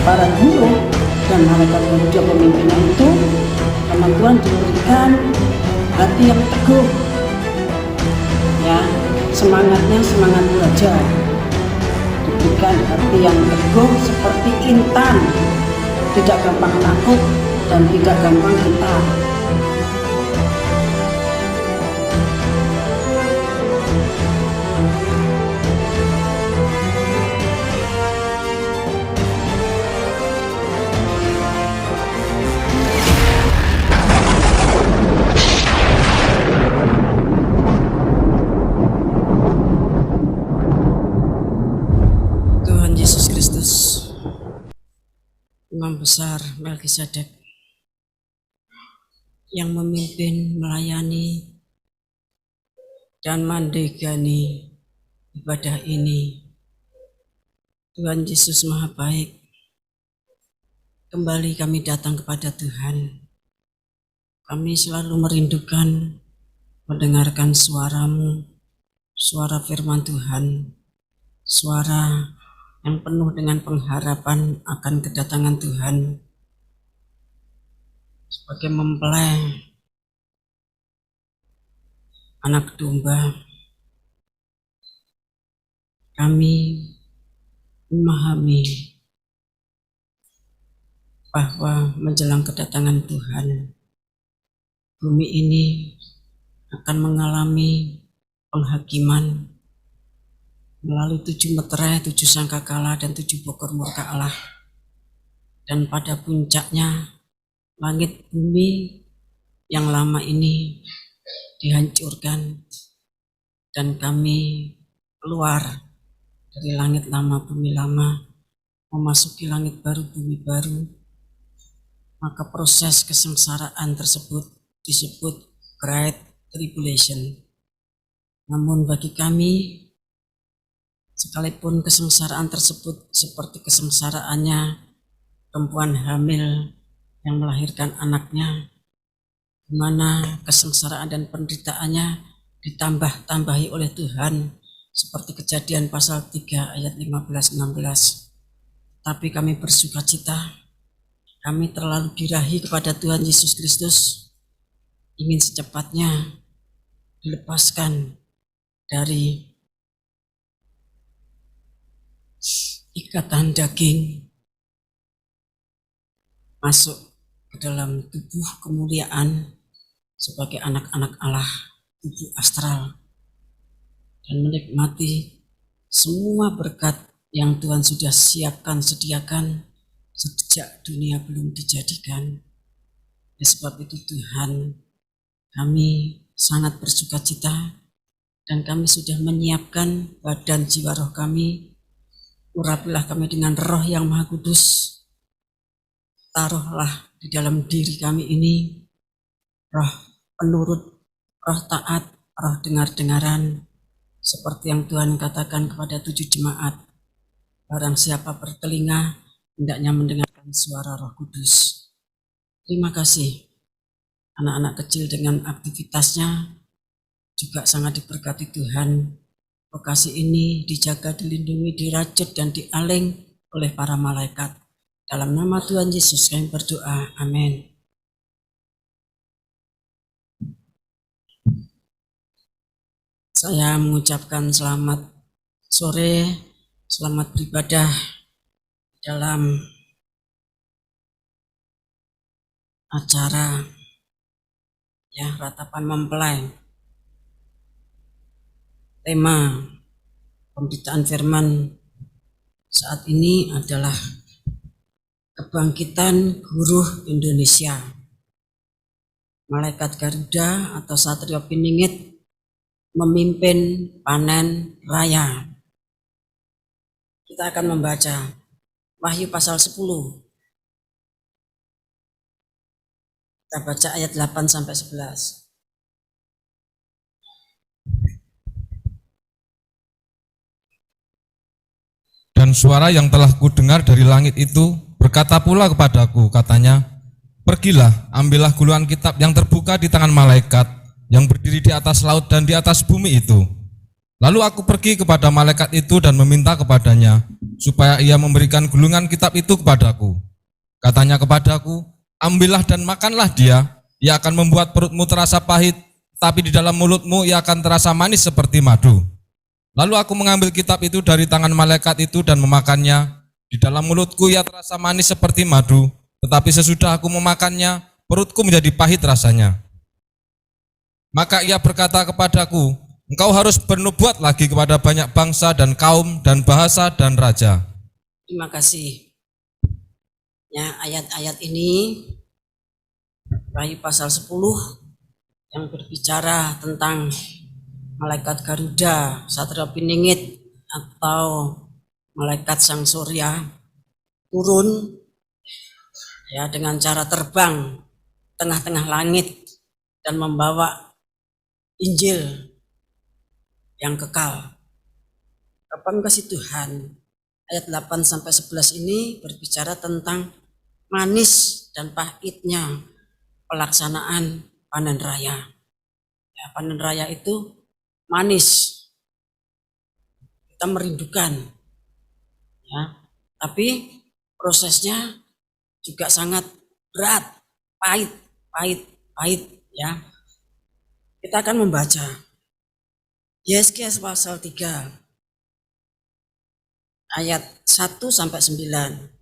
para guru dan malaikat pemuja pemimpinnya itu, sama Tuhan diberikan hati yang teguh, ya, semangatnya semangat belajar, diberikan hati yang teguh seperti intan, tidak gampang takut dan tidak gampang gentar. Tuhan Yesus Kristus, Imam Besar Melkisedek, yang memimpin, melayani, dan mandegani ibadah ini. Tuhan Yesus Maha Baik, kembali kami datang kepada Tuhan. Kami selalu merindukan mendengarkan suara-Mu, suara firman Tuhan, suara yang penuh dengan pengharapan akan kedatangan Tuhan, sebagai mempelai anak domba. Kami memahami bahwa menjelang kedatangan Tuhan, bumi ini akan mengalami penghakiman melalui 7 meterai, 7 sangkakala, dan 7 bokor murka Allah. Dan pada puncaknya, langit bumi yang lama ini dihancurkan, dan kami keluar dari langit lama, bumi lama, memasuki langit baru, bumi baru. Maka proses kesengsaraan tersebut disebut Great Tribulation. Namun bagi kami, sekalipun kesengsaraan tersebut seperti kesengsaraannya perempuan hamil yang melahirkan anaknya, di mana kesengsaraan dan penderitaannya ditambah-tambahi oleh Tuhan, seperti Kejadian pasal 3 ayat 15-16. Tapi kami bersuka cita, kami terlalu birahi kepada Tuhan Yesus Kristus, ingin secepatnya dilepaskan dari ikatan daging, masuk ke dalam tubuh kemuliaan sebagai anak-anak Allah, tubuh astral, dan menikmati semua berkat yang Tuhan sudah sediakan sejak dunia belum dijadikan. Oleh sebab itu Tuhan, kami sangat bersuka cita, dan kami sudah menyiapkan badan jiwa roh kami. Urapilah kami dengan roh yang maha kudus. Taruhlah di dalam diri kami ini roh penurut, roh taat, roh dengar-dengaran, seperti yang Tuhan katakan kepada 7 jemaat. Barang siapa bertelinga, hendaknya mendengarkan suara Roh Kudus. Terima kasih. Anak-anak kecil dengan aktivitasnya juga sangat diberkati Tuhan. Lokasi ini dijaga, dilindungi, dirajut, dan dialing oleh para malaikat. Dalam nama Tuhan Yesus kami berdoa. Amin. Saya mengucapkan selamat sore, selamat beribadah dalam acara ratapan mempelai. Tema pemberitaan firman saat ini adalah kebangkitan guru Indonesia. Malaikat Garuda atau Satrio Piningit memimpin panen raya. Kita akan membaca Wahyu pasal 10. Kita baca ayat 8-11. Dan suara yang telah kudengar dari langit itu berkata pula kepadaku, katanya, pergilah, ambillah guluan kitab yang terbuka di tangan malaikat yang berdiri di atas laut dan di atas bumi itu. Lalu aku pergi kepada malaikat itu dan meminta kepadanya supaya ia memberikan gulungan kitab itu kepadaku. Katanya kepadaku, ambillah dan makanlah dia, ia akan membuat perutmu terasa pahit, tapi di dalam mulutmu ia akan terasa manis seperti madu. Lalu aku mengambil kitab itu dari tangan malaikat itu dan memakannya. Di dalam mulutku ia terasa manis seperti madu, tetapi sesudah aku memakannya, perutku menjadi pahit rasanya. Maka ia berkata kepadaku, engkau harus bernubuat lagi kepada banyak bangsa dan kaum dan bahasa dan raja. Terima kasih. Ya, ayat-ayat ini Wahyu pasal 10 yang berbicara tentang malaikat Garuda, Satria Piningit atau malaikat Sang Surya turun ya dengan cara terbang tengah-tengah langit dan membawa Injil yang kekal. Kapan kasih Tuhan? Ayat 8 sampai 11 ini berbicara tentang manis dan pahitnya pelaksanaan panen raya. Ya, panen raya itu manis. Kita merindukan. Ya, tapi prosesnya juga sangat berat, pahit ya. Kita akan membaca Yeskiel pasal 3 ayat 1 sampai 9.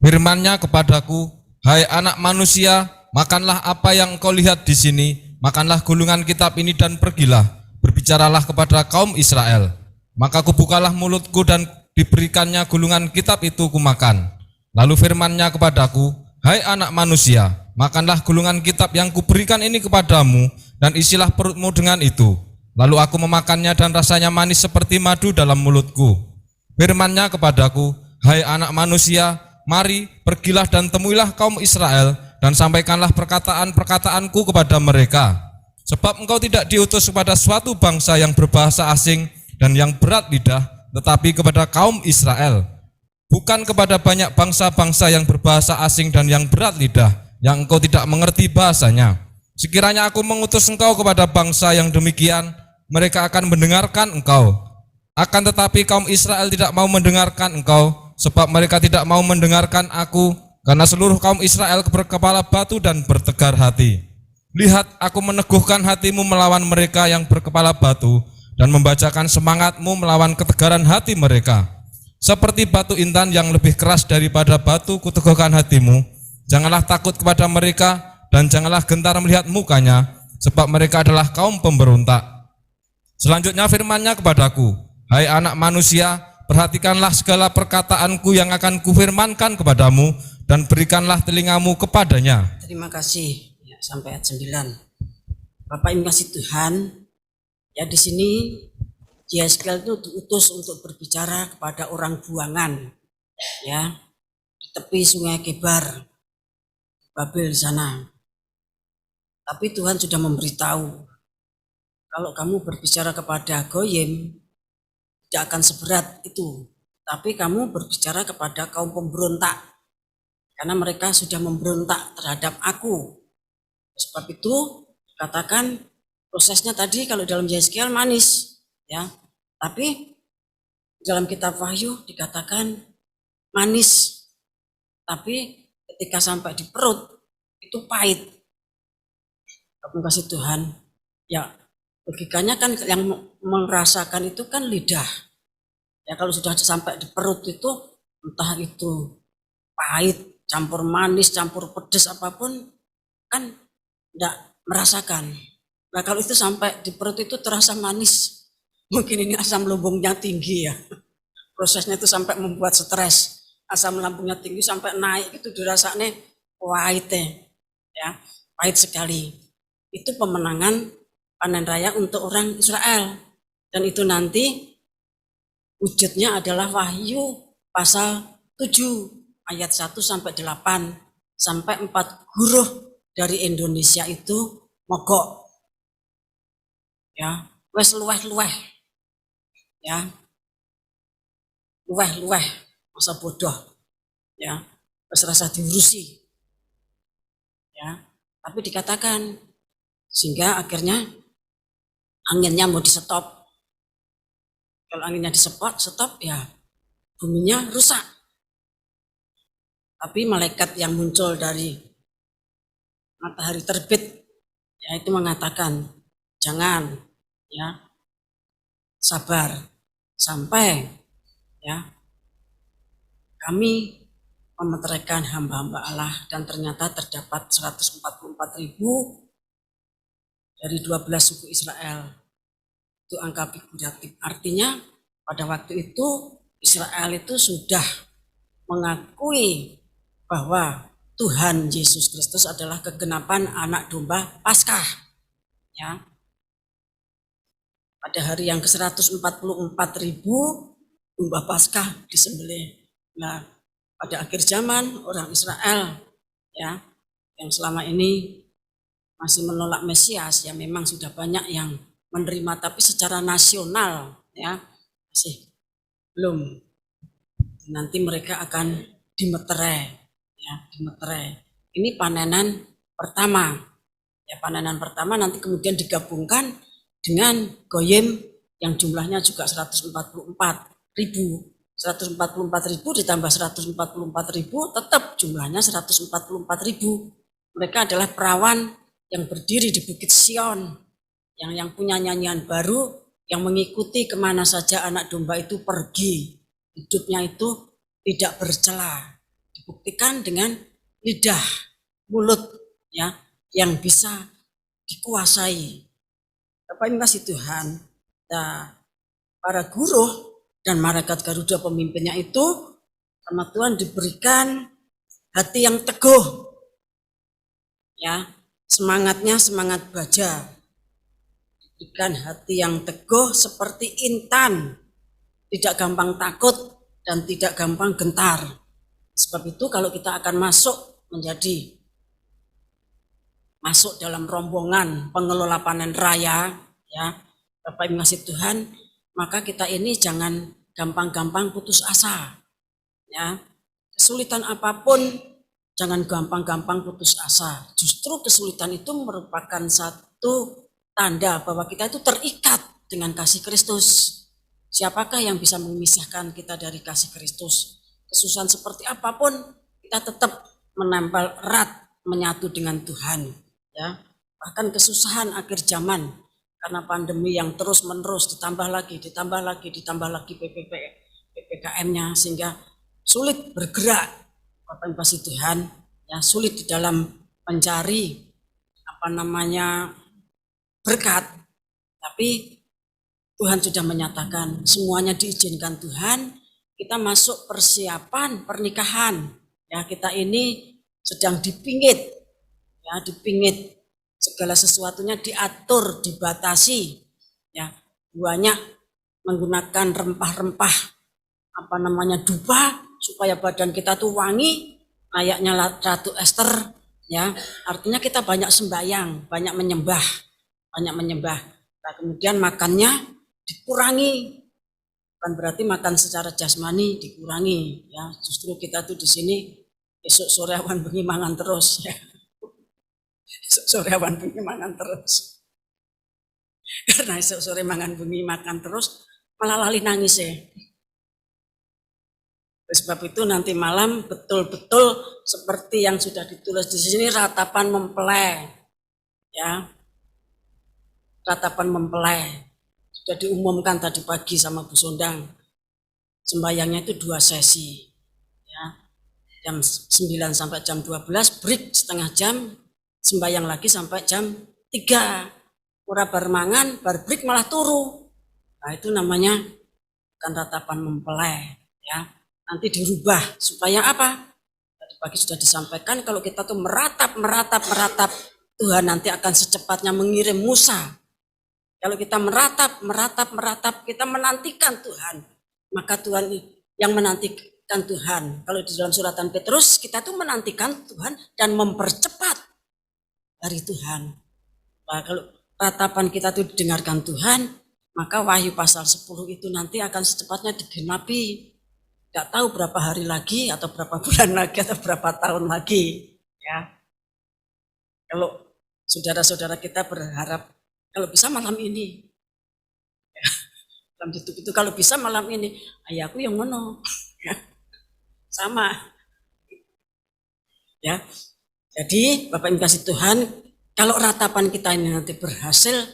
Firman-Nya kepadaku, hai anak manusia, makanlah apa yang engkau lihat di sini, makanlah gulungan kitab ini dan pergilah, berbicaralah kepada kaum Israel. Maka kubukalah mulutku dan diberikannya gulungan kitab itu kumakan. Lalu firman-Nya kepadaku, hai anak manusia, makanlah gulungan kitab yang kuberikan ini kepadamu dan isilah perutmu dengan itu. Lalu aku memakannya dan rasanya manis seperti madu dalam mulutku. Firman-Nya kepadaku, hai anak manusia, mari pergilah dan temuilah kaum Israel dan sampaikanlah perkataan-perkataanku kepada mereka. Sebab engkau tidak diutus kepada suatu bangsa yang berbahasa asing dan yang berat lidah, tetapi kepada kaum Israel. Bukan kepada banyak bangsa-bangsa yang berbahasa asing dan yang berat lidah, yang engkau tidak mengerti bahasanya. Sekiranya aku mengutus engkau kepada bangsa yang demikian, mereka akan mendengarkan engkau. Akan tetapi kaum Israel tidak mau mendengarkan engkau, sebab mereka tidak mau mendengarkan aku, karena seluruh kaum Israel berkepala batu dan bertegar hati. Lihat, aku meneguhkan hatimu melawan mereka yang berkepala batu, dan membacakan semangatmu melawan ketegaran hati mereka. Seperti batu intan yang lebih keras daripada batu, kuteguhkan hatimu. Janganlah takut kepada mereka, dan janganlah gentar melihat mukanya, sebab mereka adalah kaum pemberontak. Selanjutnya firman-Nya kepadaku, hai anak manusia, perhatikanlah segala perkataanku yang akan kufirmankan kepadamu, dan berikanlah telingamu kepadanya. Terima kasih. Ya, sampai ayat 9. Bapak Ibu kasih Tuhan, ya di sini Yeskiel itu diutus untuk berbicara kepada orang buangan, ya di tepi Sungai Kebar, Babel sana. Tapi Tuhan sudah memberitahu, kalau kamu berbicara kepada Goyim, tidak akan seberat itu. Tapi kamu berbicara kepada kaum pemberontak, karena mereka sudah memberontak terhadap aku. Sebab itu katakan prosesnya tadi kalau dalam Yeskiel manis, ya. Tapi dalam kitab Wahyu dikatakan manis, tapi ketika sampai di perut itu pahit. Terima kasih Tuhan. Ya, logikanya kan yang merasakan itu kan lidah. Ya kalau sudah sampai di perut itu entah itu pahit, campur manis, campur pedas apapun kan tidak merasakan. Nah kalau itu sampai di perut itu terasa manis. Mungkin ini asam lambungnya tinggi ya. Prosesnya itu sampai membuat stres. Asam lambungnya tinggi sampai naik itu dirasanya pahit ya. Pahit sekali. Itu pemenangan panen raya untuk orang Israel. Dan itu nanti wujudnya adalah Wahyu pasal 7 ayat 1 sampai 8 sampai 4 huruf dari Indonesia itu mogok. Ya, wes luweh-luweh. Ya, luweh-luweh masa bodoh, ya, wes rasa diurusi, ya, tapi dikatakan sehingga akhirnya anginnya mau di stop, Kalau anginnya stop ya buminya rusak. Tapi malaikat yang muncul dari matahari terbit ya itu mengatakan jangan, ya, sabar sampai ya kami memeteraikan hamba-hamba Allah, dan ternyata terdapat 144.000 dari 12 suku Israel. Itu angka figuratif. Artinya pada waktu itu Israel itu sudah mengakui bahwa Tuhan Yesus Kristus adalah kegenapan anak domba Paskah. Ya. Pada hari yang ke-144.000 domba Paskah disembelih. Nah, pada akhir zaman orang Israel ya yang selama ini masih menolak Mesias ya memang sudah banyak yang menerima, tapi secara nasional ya masih belum. Nanti mereka akan dimeterai ya, dimeterai. Ini panenan pertama. Ya, panenan pertama nanti kemudian digabungkan dengan goyim yang jumlahnya juga 144.000. 144.000 ditambah 144.000 tetap jumlahnya 144.000. Mereka adalah perawan yang berdiri di Bukit Sion, yang punya nyanyian baru, yang mengikuti kemana saja anak domba itu pergi. Hidupnya itu tidak bercela, dibuktikan dengan lidah, mulut ya yang bisa dikuasai. Bapak Ibu kasih Tuhan, nah, para guru dan malaikat Garuda pemimpinnya itu sama Tuhan diberikan hati yang teguh, ya semangatnya semangat baja, diberikan hati yang teguh seperti intan, tidak gampang takut dan tidak gampang gentar. Sebab itu kalau kita akan masuk dalam rombongan pengelola panen raya, ya Bapak Ibu kasih Tuhan, maka kita ini jangan gampang-gampang putus asa. Ya, kesulitan apapun jangan gampang-gampang putus asa. Justru kesulitan itu merupakan satu tanda bahwa kita itu terikat dengan kasih Kristus. Siapakah yang bisa memisahkan kita dari kasih Kristus? Kesusahan seperti apapun kita tetap menempel erat menyatu dengan Tuhan. Ya, bahkan kesusahan akhir zaman karena pandemi yang terus-menerus ditambah lagi PPKM-nya sehingga sulit bergerak, Bapak Ibu kasih Tuhan, ya sulit di dalam mencari berkat. Tapi Tuhan sudah menyatakan semuanya diizinkan Tuhan, kita masuk persiapan pernikahan. Ya, kita ini sedang dipingit. Ya, dipingit. Segala sesuatunya diatur, dibatasi. Ya, banyak menggunakan rempah-rempah dupa supaya badan kita tuh wangi layaknya Ratu Esther, ya. Artinya kita banyak sembahyang, banyak menyembah. Nah, kemudian makannya dikurangi. Bukan berarti makan secara jasmani dikurangi, ya. Justru kita tuh di sini esok sore awan bengi mangan terus, ya. Esok sore awan bengi mangan terus. Karena esok sore mangan bengi makan terus malah lali nangis ya. Sebab itu nanti malam betul-betul seperti yang sudah ditulis di sini, ratapan mempelai. Ya. Ratapan mempelai. Sudah diumumkan tadi pagi sama Bu Sondang. Sembayangnya itu 2 sesi. Ya. Jam 9 sampai jam 12, break setengah jam, sembayang lagi sampai jam 3. Ora bar mangan, bar break malah turu. Nah, itu namanya bukan ratapan mempelai, ya. Nanti dirubah supaya apa? Tadi pagi sudah disampaikan kalau kita tuh meratap, Tuhan nanti akan secepatnya mengirim Musa. Kalau kita meratap, kita menantikan Tuhan, maka Tuhan yang menantikan Tuhan. Kalau di dalam suratan Petrus, kita tuh menantikan Tuhan dan mempercepat hari Tuhan. Nah, kalau ratapan kita tuh didengarkan Tuhan, maka Wahyu pasal 10 itu nanti akan secepatnya digenapi. Tidak tahu berapa hari lagi, atau berapa bulan lagi, atau berapa tahun lagi. Ya. Kalau saudara-saudara kita berharap, kalau bisa malam ini. Ya. dalam hidup itu. Kalau bisa malam ini, ayahku yang ngono, ya, sama, ya. Jadi Bapak Ibu kasih Tuhan, kalau ratapan kita ini nanti berhasil,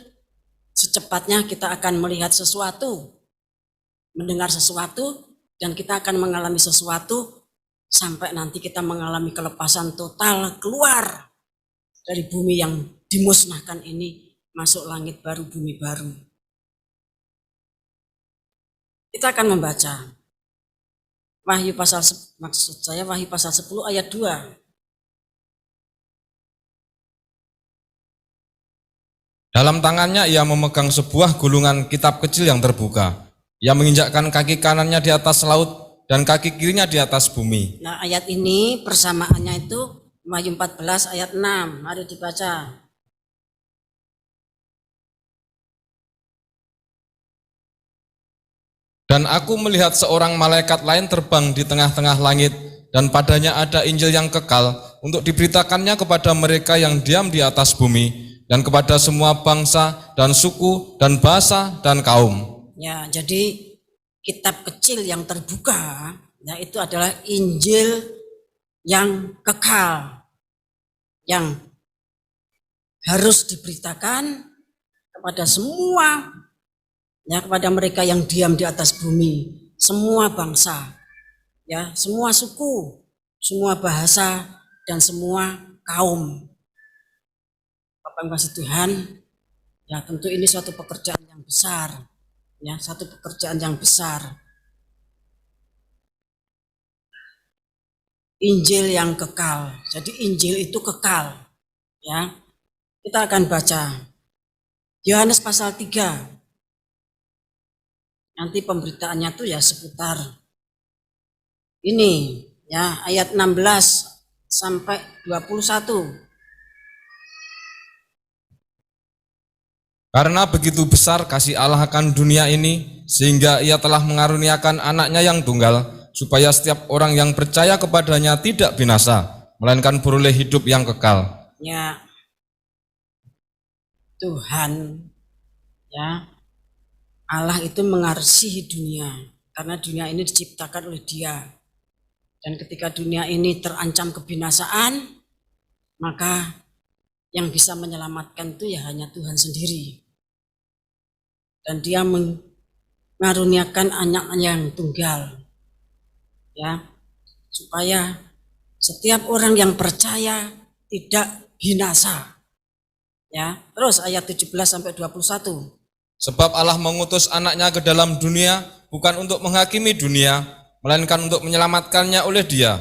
secepatnya kita akan melihat sesuatu, mendengar sesuatu, dan kita akan mengalami sesuatu sampai nanti kita mengalami kelepasan total, keluar dari bumi yang dimusnahkan ini, masuk langit baru, bumi baru. Kita akan membaca Wahyu pasal, maksud saya Wahyu pasal 10 ayat 2. Dalam tangannya ia memegang sebuah gulungan kitab kecil yang terbuka. Ia menginjakkan kaki kanannya di atas laut dan kaki kirinya di atas bumi. Nah, ayat ini persamaannya itu Wahyu 14 ayat 6. Mari dibaca. Dan aku melihat seorang malaikat lain terbang di tengah-tengah langit, dan padanya ada Injil yang kekal untuk diberitakannya kepada mereka yang diam di atas bumi, dan kepada semua bangsa dan suku dan bahasa dan kaum. Ya, jadi kitab kecil yang terbuka, ya, itu adalah Injil yang kekal, yang harus diberitakan kepada semua, ya, kepada mereka yang diam di atas bumi, semua bangsa, ya, semua suku, semua bahasa, dan semua kaum. Bapak Ibu kasih Tuhan, ya, tentu ini suatu pekerjaan yang besar, ya, satu pekerjaan yang besar. Injil yang kekal. Jadi Injil itu kekal, ya. Kita akan baca Yohanes pasal 3. Nanti pemberitaannya tuh ya seputar ini, ya, ayat 16 sampai 21. Karena begitu besar kasih Allah akan dunia ini, sehingga ia telah mengaruniakan anaknya yang tunggal, supaya setiap orang yang percaya kepadanya tidak binasa, melainkan beroleh hidup yang kekal. Ya, Tuhan, ya, Allah itu mengasihi dunia, karena dunia ini diciptakan oleh Dia. Dan ketika dunia ini terancam kebinasaan, maka yang bisa menyelamatkan itu ya hanya Tuhan sendiri. Dan Dia mengaruniakan anaknya yang tunggal, ya, supaya setiap orang yang percaya tidak binasa. Ya, terus ayat 17 sampai 21. Sebab Allah mengutus anaknya ke dalam dunia bukan untuk menghakimi dunia, melainkan untuk menyelamatkannya oleh Dia.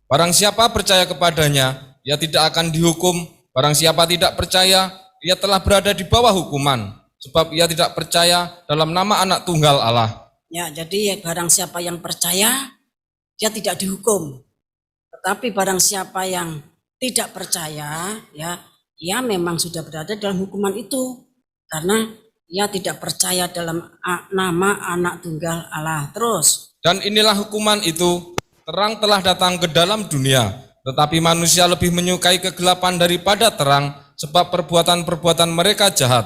Barang siapa percaya kepadanya, ia tidak akan dihukum. Barang siapa tidak percaya, ia telah berada di bawah hukuman, sebab ia tidak percaya dalam nama anak tunggal Allah. Ya, jadi barang siapa yang percaya, dia tidak dihukum. Tetapi barang siapa yang tidak percaya, ya, ia memang sudah berada dalam hukuman itu, karena ia tidak percaya dalam nama anak tunggal Allah. Terus. Dan inilah hukuman itu, terang telah datang ke dalam dunia, tetapi manusia lebih menyukai kegelapan daripada terang, sebab perbuatan-perbuatan mereka jahat.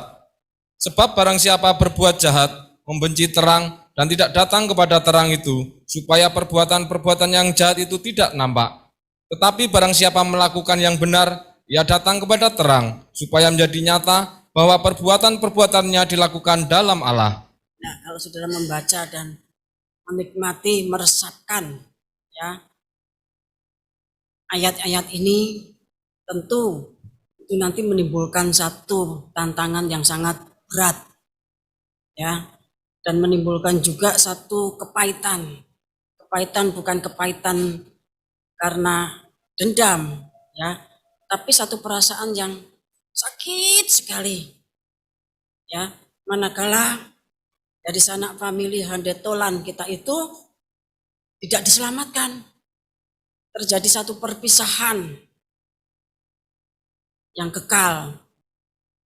Sebab barang siapa berbuat jahat, membenci terang, dan tidak datang kepada terang itu, supaya perbuatan-perbuatan yang jahat itu tidak nampak. Tetapi barang siapa melakukan yang benar, ia datang kepada terang, supaya menjadi nyata bahwa perbuatan-perbuatannya dilakukan dalam Allah. Nah, kalau saudara membaca dan menikmati, meresapkan, ya, ayat-ayat ini, tentu itu nanti menimbulkan satu tantangan yang sangat berat, ya, dan menimbulkan juga satu kepahitan. Kepahitan bukan kepahitan karena dendam, ya, tapi satu perasaan yang sakit sekali, ya, manakala dari sanak famili handetolan kita itu tidak diselamatkan, terjadi satu perpisahan yang kekal.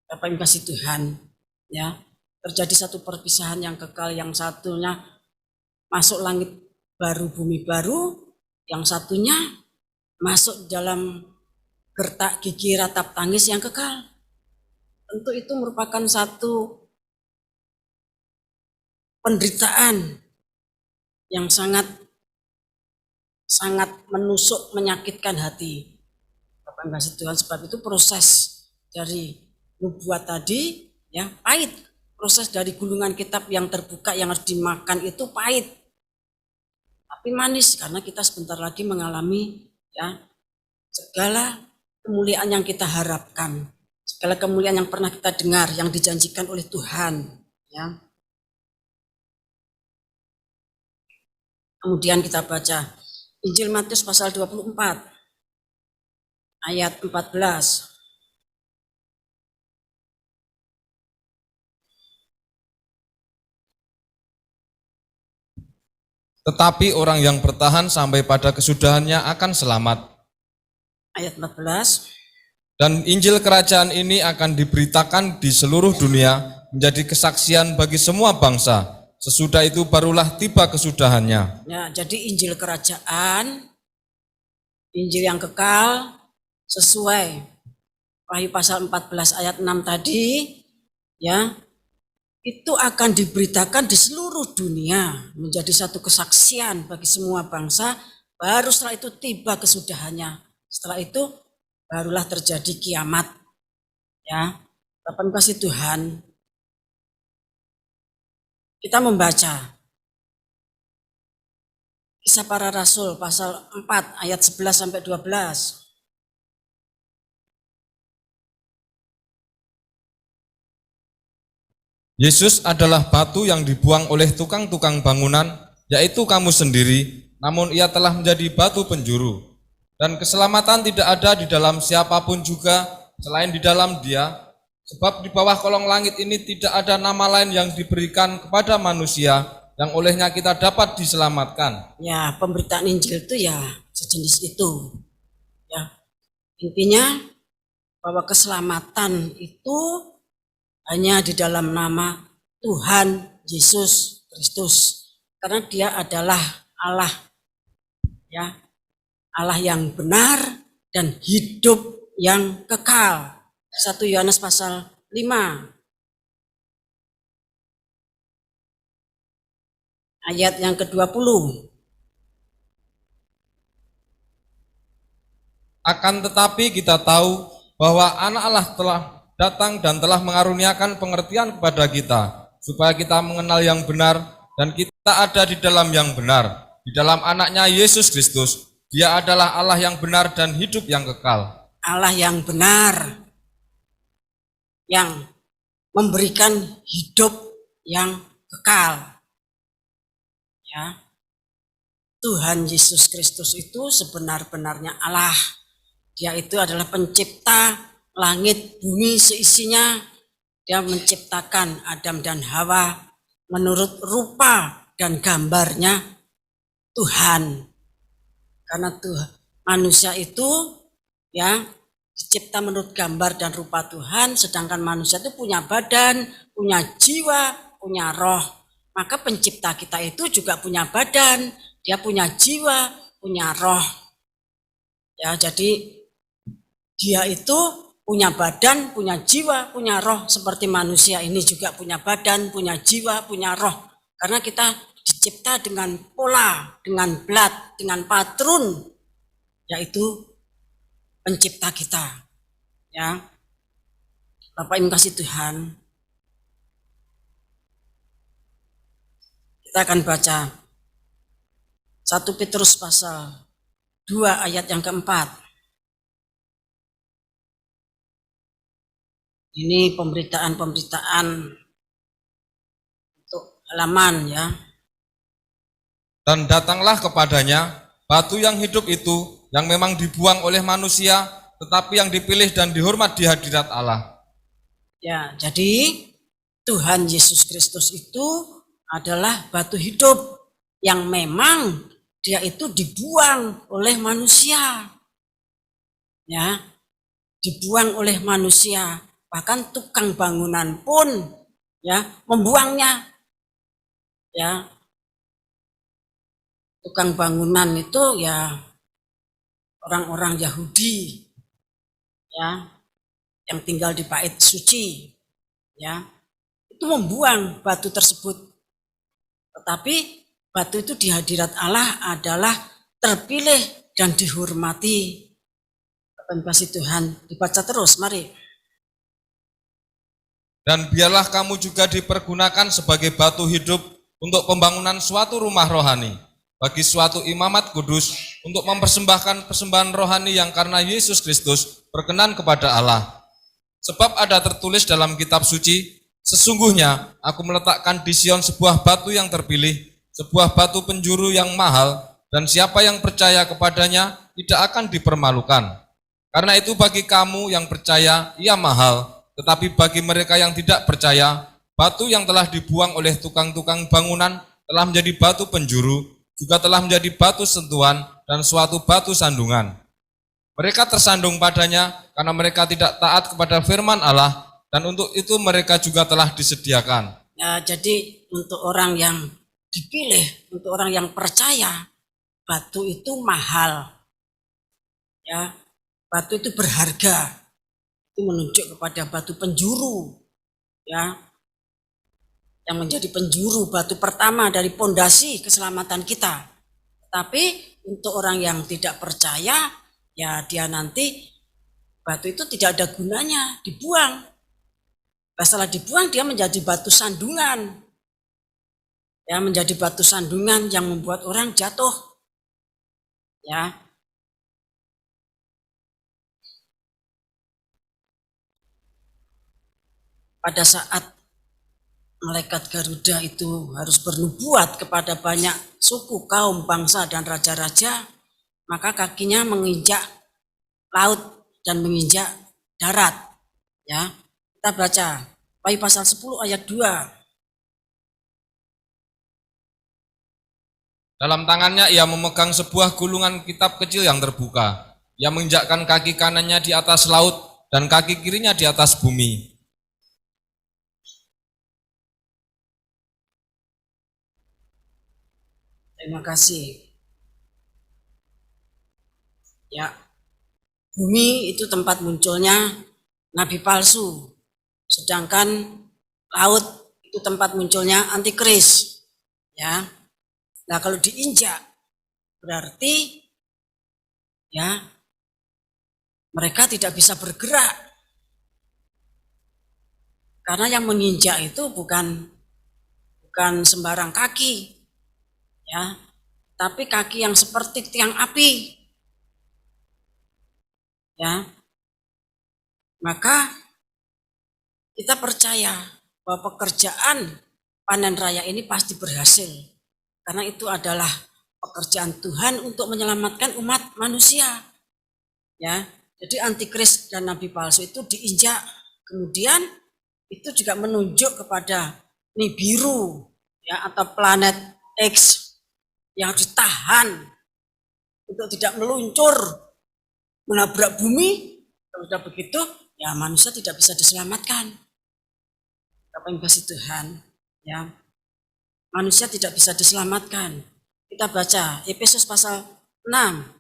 Bapak Ibu kasih Tuhan, ya, terjadi satu perpisahan yang kekal, yang satunya masuk langit baru, bumi baru, yang satunya masuk dalam gertak gigi ratap tangis yang kekal. Tentu itu merupakan satu penderitaan yang sangat menusuk, menyakitkan hati. Bapak kasih Tuhan, sebab itu proses dari nubuat tadi ya pahit. Proses dari gulungan kitab yang terbuka yang harus dimakan itu pahit. Tapi manis karena kita sebentar lagi mengalami ya segala kemuliaan yang kita harapkan, segala kemuliaan yang pernah kita dengar, yang dijanjikan oleh Tuhan. Ya. Kemudian kita baca Injil Matius pasal 24 ayat 14. Tetapi orang yang bertahan sampai pada kesudahannya akan selamat. Ayat 14. Dan Injil kerajaan ini akan diberitakan di seluruh dunia menjadi kesaksian bagi semua bangsa. Sesudah itu barulah tiba kesudahannya. Ya, jadi Injil kerajaan, Injil yang kekal sesuai Wahyu pasal 14 ayat 6 tadi ya. Itu akan diberitakan di seluruh dunia menjadi satu kesaksian bagi semua bangsa. Baru setelah itu tiba kesudahannya. Setelah itu barulah terjadi kiamat. Ya, Bapak kasih Tuhan. Kita membaca Kisah Para Rasul pasal 4 ayat 11 sampai 12. Yesus adalah batu yang dibuang oleh tukang-tukang bangunan, yaitu kamu sendiri, namun ia telah menjadi batu penjuru. Dan keselamatan tidak ada di dalam siapapun juga, selain di dalam Dia, sebab di bawah kolong langit ini tidak ada nama lain yang diberikan kepada manusia, yang olehnya kita dapat diselamatkan. Ya, pemberitaan Injil itu ya sejenis itu. Ya, intinya bahwa keselamatan itu hanya di dalam nama Tuhan Yesus Kristus. Karena Dia adalah Allah. Ya, Allah yang benar dan hidup yang kekal. 1 Yohanes pasal 5. Ayat yang ke-20. Akan tetapi kita tahu bahwa Anak Allah telah datang dan telah mengaruniakan pengertian kepada kita, supaya kita mengenal yang benar dan kita ada di dalam yang benar, di dalam Anaknya Yesus Kristus. Dia adalah Allah yang benar dan hidup yang kekal. Allah yang benar, yang memberikan hidup yang kekal. Ya, Tuhan Yesus Kristus itu sebenar-benarnya Allah. Dia itu adalah pencipta langit, bumi seisinya. Dia menciptakan Adam dan Hawa menurut rupa dan gambarnya Tuhan. Karena Tuhan, manusia itu ya dicipta menurut gambar dan rupa Tuhan, sedangkan manusia itu punya badan, punya jiwa, punya roh. Maka pencipta kita itu juga punya badan, dia punya jiwa, punya roh. Ya, jadi dia itu punya badan, punya jiwa, punya roh, seperti manusia ini juga punya badan, punya jiwa, punya roh. Karena kita dicipta dengan pola, dengan blat, dengan patron, yaitu pencipta kita. Ya, Bapak Ibu kasih Tuhan, kita akan baca 1 Petrus pasal 2 ayat yang keempat. Ini pemberitaan untuk halaman ya. Dan datanglah kepadanya batu yang hidup itu, yang memang dibuang oleh manusia, tetapi yang dipilih dan dihormat di hadirat Allah. Ya, jadi Tuhan Yesus Kristus itu adalah batu hidup yang memang dia itu dibuang oleh manusia. Ya, dibuang oleh manusia. Bahkan tukang bangunan pun ya membuangnya. Ya. Tukang bangunan itu ya orang-orang Yahudi ya yang tinggal di bait suci ya. Itu membuang batu tersebut. Tetapi batu itu di hadirat Allah adalah terpilih dan dihormati. Bapak kasih Tuhan, dibaca terus, mari. Dan biarlah kamu juga dipergunakan sebagai batu hidup untuk pembangunan suatu rumah rohani, bagi suatu imamat kudus, untuk mempersembahkan persembahan rohani yang karena Yesus Kristus berkenan kepada Allah. Sebab ada tertulis dalam kitab suci, sesungguhnya aku meletakkan di Sion sebuah batu yang terpilih, sebuah batu penjuru yang mahal, dan siapa yang percaya kepadanya tidak akan dipermalukan. Karena itu bagi kamu yang percaya, ia mahal, tetapi bagi mereka yang tidak percaya, batu yang telah dibuang oleh tukang-tukang bangunan telah menjadi batu penjuru, juga telah menjadi batu sentuhan dan suatu batu sandungan. Mereka tersandung padanya karena mereka tidak taat kepada firman Allah, dan untuk itu mereka juga telah disediakan. Ya, jadi untuk orang yang dipilih, untuk orang yang percaya, batu itu mahal. Ya, batu itu berharga. Itu menunjuk kepada batu penjuru, ya, yang menjadi penjuru, batu pertama dari pondasi keselamatan kita. Tapi untuk orang yang tidak percaya, ya dia nanti batu itu tidak ada gunanya, dibuang. Setelah dibuang dia menjadi batu sandungan, ya, menjadi batu sandungan yang membuat orang jatuh, ya. Pada saat malaikat Garuda itu harus bernubuat kepada banyak suku, kaum, bangsa, dan raja-raja, maka kakinya menginjak laut dan menginjak darat. Ya, kita baca Wahyu pasal 10 ayat 2. Dalam tangannya ia memegang sebuah gulungan kitab kecil yang terbuka. Ia menginjakkan kaki kanannya di atas laut dan kaki kirinya di atas bumi. Terima kasih. Ya, bumi itu tempat munculnya nabi palsu, sedangkan laut itu tempat munculnya antikris. Ya, nah kalau diinjak berarti ya mereka tidak bisa bergerak, karena yang menginjak itu bukan sembarang kaki, ya, tapi kaki yang seperti tiang api, ya. Maka kita percaya bahwa pekerjaan panen raya ini pasti berhasil, karena itu adalah pekerjaan Tuhan untuk menyelamatkan umat manusia, ya. Jadi antikris dan nabi palsu itu diinjak, kemudian itu juga menunjuk kepada Nibiru, ya, atau planet X yang ditahan untuk tidak meluncur menabrak bumi. Kalau sudah begitu, ya manusia tidak bisa diselamatkan. Apa yang kasih Tuhan, ya, manusia tidak bisa diselamatkan. Kita baca Efesus pasal 6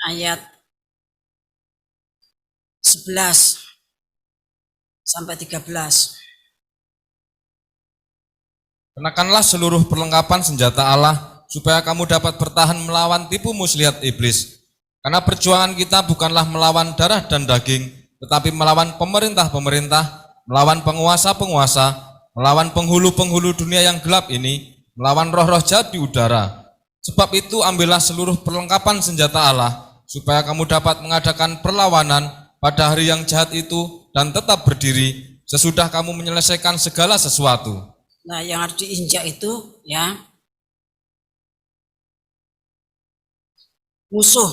ayat 11 sampai 13. Kenakanlah seluruh perlengkapan senjata Allah, supaya kamu dapat bertahan melawan tipu muslihat iblis. Karena perjuangan kita bukanlah melawan darah dan daging, tetapi melawan pemerintah-pemerintah, melawan penguasa-penguasa, melawan penghulu-penghulu dunia yang gelap ini, melawan roh-roh jahat di udara. Sebab itu ambillah seluruh perlengkapan senjata Allah, supaya kamu dapat mengadakan perlawanan pada hari yang jahat itu dan tetap berdiri, sesudah kamu menyelesaikan segala sesuatu. Nah, yang harus diinjak itu, ya, musuh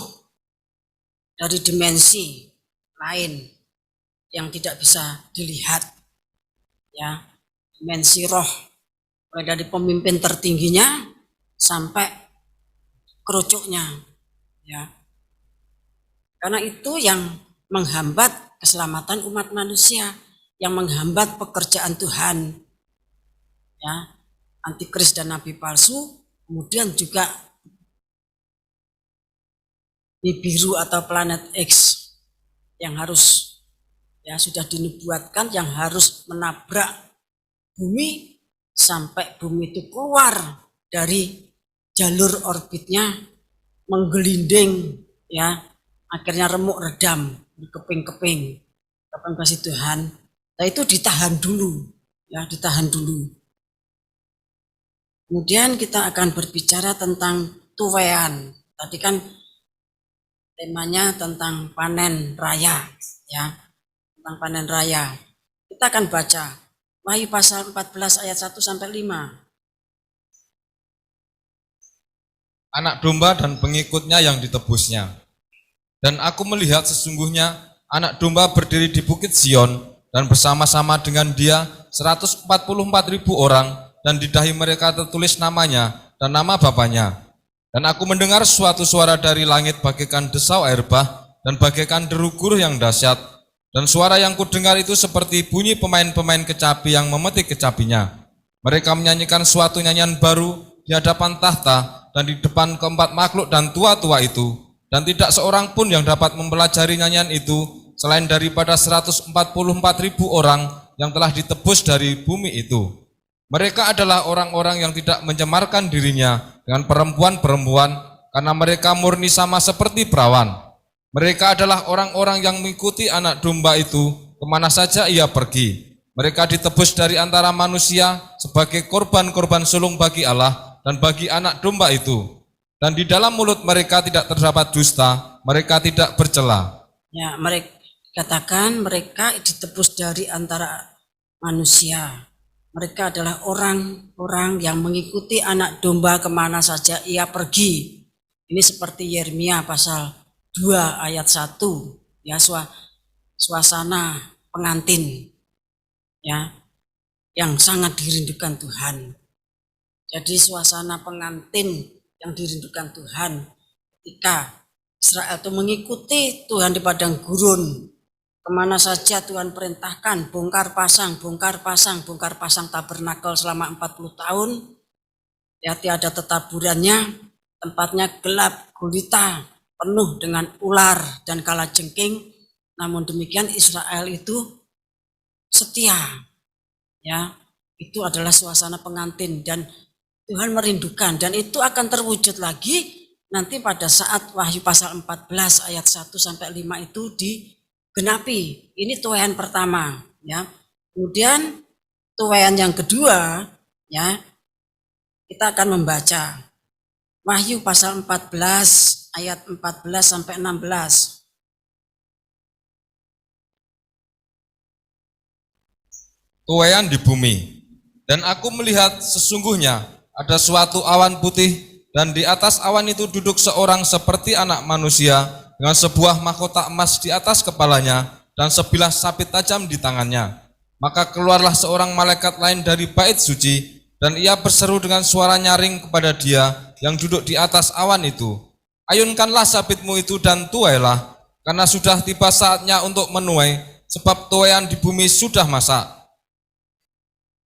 dari dimensi lain yang tidak bisa dilihat, ya, dimensi roh, mulai dari pemimpin tertingginya sampai kerucuknya, ya. Karena itu yang menghambat keselamatan umat manusia, yang menghambat pekerjaan Tuhan, ya, antikris dan nabi palsu, kemudian juga Nibiru atau planet X yang harus Ya, sudah dinubuatkan yang harus menabrak bumi sampai bumi itu keluar dari jalur orbitnya, menggelinding, ya, akhirnya remuk redam, berkeping-keping. Kapan kasih Tuhan, nah itu ditahan dulu, ya, ditahan dulu. Kemudian kita akan berbicara tentang tuwean. Tadi kan temanya tentang panen raya, ya, tentang panen raya. Kita akan baca Wahyu pasal 14 ayat 1 sampai 5. Anak domba dan pengikutnya yang ditebusnya. Dan aku melihat sesungguhnya anak domba berdiri di bukit Sion dan bersama-sama dengan dia 144.000 orang, dan di dahi mereka tertulis namanya dan nama bapaknya. Dan aku mendengar suatu suara dari langit bagaikan desau air bah dan bagaikan deru guru yang dahsyat. Dan suara yang kudengar itu seperti bunyi pemain-pemain kecapi yang memetik kecapinya. Mereka menyanyikan suatu nyanyian baru di hadapan tahta dan di depan keempat makhluk dan tua-tua itu. Dan tidak seorang pun yang dapat mempelajari nyanyian itu selain daripada 144.000 orang yang telah ditebus dari bumi itu. Mereka adalah orang-orang yang tidak mencemarkan dirinya dengan perempuan-perempuan, karena mereka murni sama seperti perawan. Mereka adalah orang-orang yang mengikuti anak domba itu kemana saja ia pergi. Mereka ditebus dari antara manusia sebagai korban-korban sulung bagi Allah dan bagi anak domba itu. Dan di dalam mulut mereka tidak terdapat dusta, mereka tidak bercela. Ya, mereka katakan mereka ditebus dari antara manusia. Mereka adalah orang-orang yang mengikuti anak domba kemana saja ia pergi. Ini seperti Yeremia pasal 2 ayat 1, ya, suasana pengantin, ya, yang sangat dirindukan Tuhan. Jadi suasana pengantin yang dirindukan Tuhan ketika Israel itu mengikuti Tuhan di padang gurun. Kemana saja Tuhan perintahkan, bongkar pasang tabernakel selama 40 tahun. Ya, tiada tetaburannya, tempatnya gelap gulita, penuh dengan ular dan kalajengking. Namun demikian Israel itu setia. Ya, itu adalah suasana pengantin dan Tuhan merindukan, dan itu akan terwujud lagi nanti pada saat Wahyu pasal 14 ayat 1 sampai 5 itu digenapi. Ini tuaian pertama, ya. Kemudian tuaian yang kedua, ya, kita akan membaca Wahyu pasal 14 ayat 14 sampai 16. Tuaian di bumi. Dan aku melihat sesungguhnya ada suatu awan putih, dan di atas awan itu duduk seorang seperti anak manusia dengan sebuah mahkota emas di atas kepalanya dan sebilah sabit tajam di tangannya. Maka keluarlah seorang malaikat lain dari bait suci, dan ia berseru dengan suara nyaring kepada dia yang duduk di atas awan itu, ayunkanlah sabitmu itu dan tuailah, karena sudah tiba saatnya untuk menuai, sebab tuaian di bumi sudah masak.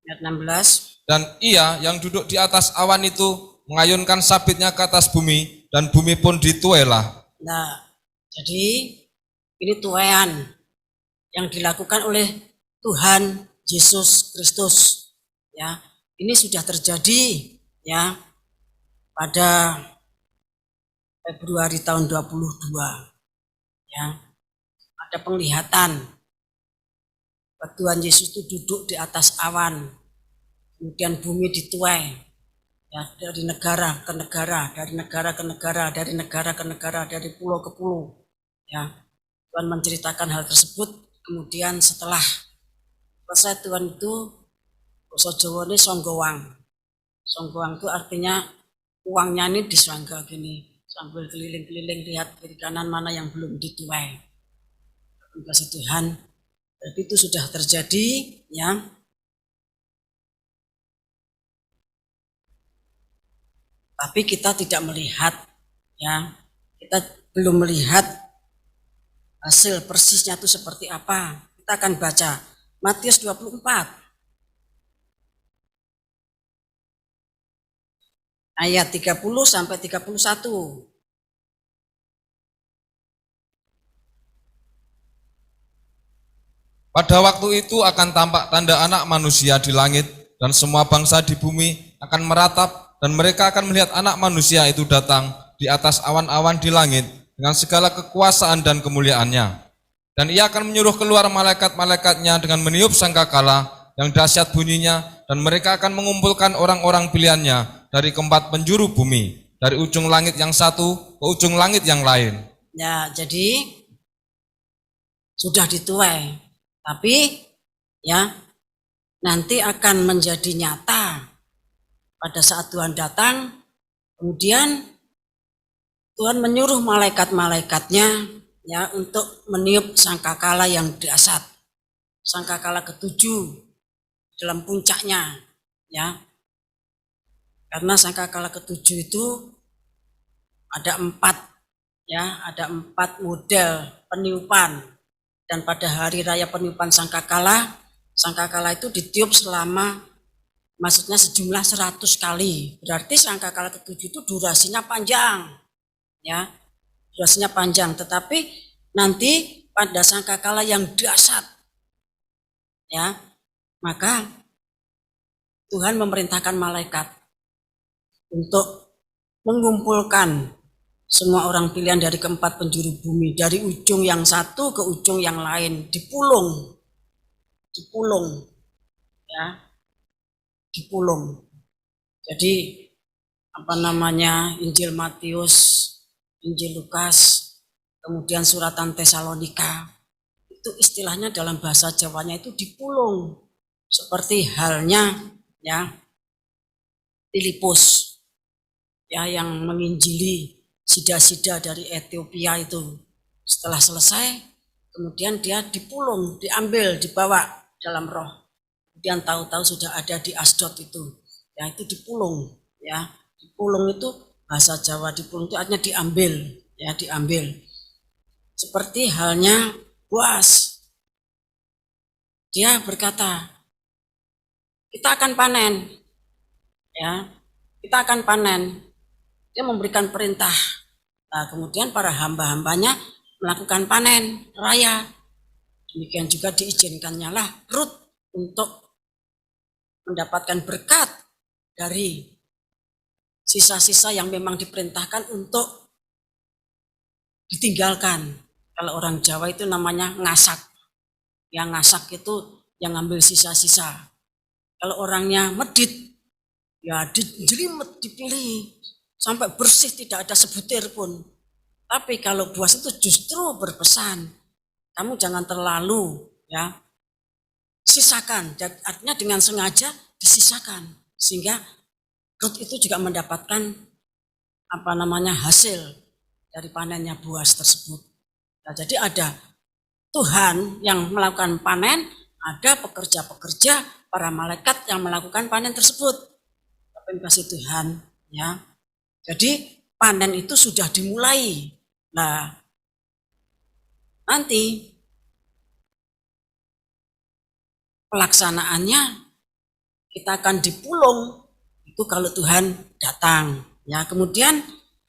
Ayat 16. Dan ia yang duduk di atas awan itu mengayunkan sabitnya ke atas bumi, dan bumi pun dituailah. Nah, jadi ini tuaian yang dilakukan oleh Tuhan Yesus Kristus. Ya, ini sudah terjadi, ya, pada Februari tahun 22. Ya, ada penglihatan Tuhan Yesus itu duduk di atas awan, kemudian bumi dituai, ya, dari negara ke negara, dari negara ke negara, dari negara ke negara, dari pulau ke pulau. Ya, Tuhan menceritakan hal tersebut. Kemudian setelah selesai Tuhan itu, basa Jawa ini songgowang. Songgowang itu artinya uangnya ini disangga gini, sambil keliling-keliling lihat kiri kanan mana yang belum dituai. Kasih Tuhan. Jadi itu sudah terjadi, ya. Tapi kita tidak melihat, ya. Kita belum melihat hasil persisnya itu seperti apa. Kita akan baca Matius 24 ayat 30 sampai 31. Pada waktu itu akan tampak tanda Anak Manusia di langit, dan semua bangsa di bumi akan meratap, dan mereka akan melihat Anak Manusia itu datang di atas awan-awan di langit dengan segala kekuasaan dan kemuliaannya. Dan ia akan menyuruh keluar malaikat-malaikatnya dengan meniup sangkakala yang dahsyat bunyinya, dan mereka akan mengumpulkan orang-orang pilihannya dari keempat penjuru bumi, dari ujung langit yang satu ke ujung langit yang lain. Ya, jadi sudah dituai, tapi ya nanti akan menjadi nyata pada saat Tuhan datang. Kemudian Tuhan menyuruh malaikat-malaikatnya ya untuk meniup sangkakala yang dahsyat, sangkakala ketujuh dalam puncaknya, ya. Karena sangkakala ketujuh itu ada 4, ya, ada 4 model peniupan. Dan pada hari raya peniupan sangkakala itu ditiup selama, maksudnya sejumlah 100 kali. Berarti sangkakala ketujuh itu durasinya panjang, ya. Durasinya panjang, tetapi nanti pada sangkakala yang dahsyat, ya, maka Tuhan memerintahkan malaikat untuk mengumpulkan semua orang pilihan dari keempat penjuru bumi, dari ujung yang satu ke ujung yang lain, dipulung, ya, dipulung. Jadi Injil Matius, Injil Lukas, kemudian suratan Tesalonika, itu istilahnya dalam bahasa Jawanya itu dipulung, seperti halnya ya Filipus ya yang menginjili sida-sida dari Ethiopia itu. Setelah selesai, kemudian dia dipulung, diambil, dibawa dalam roh. Kemudian tahu-tahu sudah ada di Asdod itu, ya itu dipulung, ya. Dipulung itu bahasa Jawa, dipulung itu artinya diambil, ya diambil. Seperti halnya Boas, dia berkata, kita akan panen, ya, kita akan panen. Dia memberikan perintah. Nah, kemudian para hamba-hambanya melakukan panen raya. Demikian juga diizinkannya lah Rut untuk mendapatkan berkat dari sisa-sisa yang memang diperintahkan untuk ditinggalkan. Kalau orang Jawa itu namanya ngasak. Yang ngasak itu yang ngambil sisa-sisa. Kalau orangnya medit, ya dijelimet, dipilih sampai bersih, tidak ada sebutir pun. Tapi kalau Boas itu justru berpesan, kamu jangan terlalu ya sisakan, artinya dengan sengaja disisakan, sehingga Rut itu juga mendapatkan hasil dari panennya Boas tersebut. Nah, jadi ada Tuhan yang melakukan panen, ada pekerja-pekerja, para malaikat yang melakukan panen tersebut. Tapi kasih Tuhan, ya. Jadi panen itu sudah dimulai. Nah, nanti pelaksanaannya kita akan dipulung itu kalau Tuhan datang. Ya, kemudian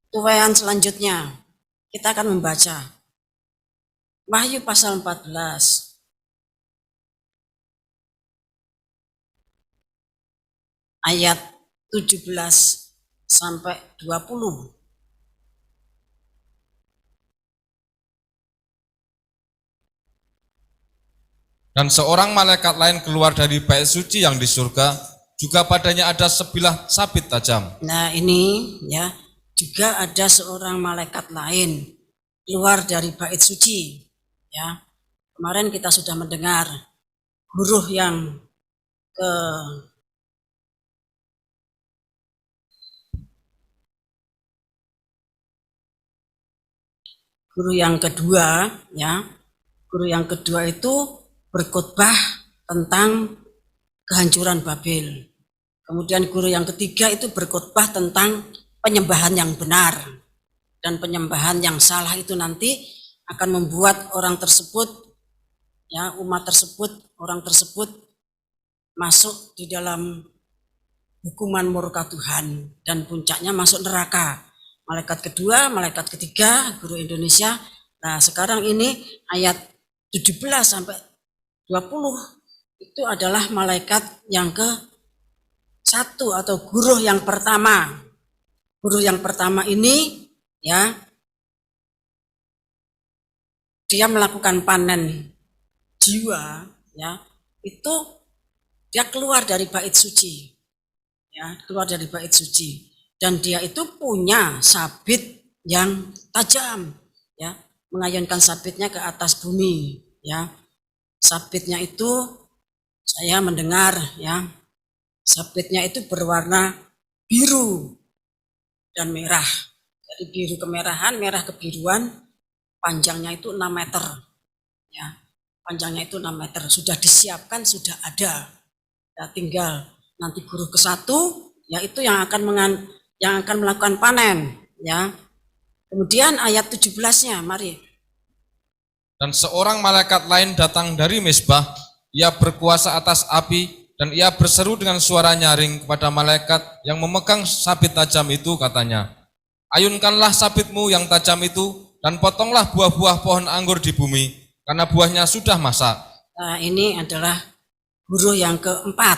tuaian selanjutnya kita akan membaca Wahyu pasal 14. Ayat 17 sampai 20. Dan seorang malaikat lain keluar dari bait suci yang di surga, juga padanya ada sebilah sabit tajam. Nah, ini ya, juga ada seorang malaikat lain keluar dari bait suci. Ya, kemarin kita sudah mendengar huruf yang guru yang kedua, ya. Guru yang kedua itu berkhotbah tentang kehancuran Babel. Kemudian guru yang ketiga itu berkhotbah tentang penyembahan yang benar. Dan penyembahan yang salah itu nanti akan membuat orang tersebut, ya, umat tersebut, orang tersebut masuk di dalam hukuman murka Tuhan dan puncaknya masuk neraka. Malaikat kedua, malaikat ketiga, guru Indonesia. Nah, sekarang ini ayat 17 sampai 20 itu adalah malaikat yang ke-1 atau guruh yang pertama. Guruh yang pertama ini ya, dia melakukan panen jiwa ya, itu dia keluar dari bait suci. Ya, keluar dari bait suci dan dia itu punya sabit yang tajam ya, mengayunkan sabitnya ke atas bumi ya. Sabitnya itu saya mendengar ya, sabitnya itu berwarna biru dan merah. Jadi biru kemerahan, merah kebiruan, panjangnya itu 6 meter. Ya, panjangnya itu 6 meter. Sudah disiapkan, sudah ada. Ya, tinggal nanti guru ke-1 yaitu yang akan melakukan panen ya. Kemudian ayat 17-nya, mari. Dan seorang malaikat lain datang dari mezbah, ia berkuasa atas api, dan ia berseru dengan suara nyaring kepada malaikat yang memegang sabit tajam itu, katanya, ayunkanlah sabitmu yang tajam itu, dan potonglah buah-buah pohon anggur di bumi, karena buahnya sudah masak. Nah, ini adalah guru yang keempat.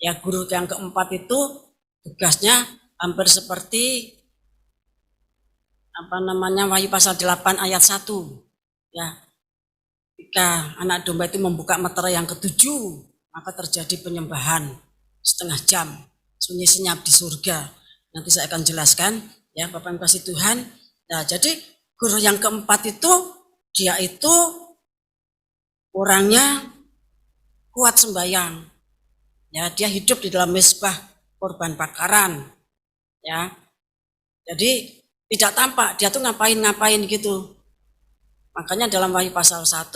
Ya, guru yang keempat itu tugasnya hampir seperti Wahyu pasal 8 ayat 1. Ya, ketika anak domba itu membuka meterai yang ke-7, maka terjadi penyembahan setengah jam, sunyi senyap di surga. Nanti saya akan jelaskan ya, Bapak Ibu kasih Tuhan. Nah, jadi guru yang keempat itu dia itu orangnya kuat sembahyang. Ya, dia hidup di dalam mezbah korban bakaran. Ya. Jadi tidak tampak dia tuh ngapain gitu. Makanya dalam Wahyu pasal 1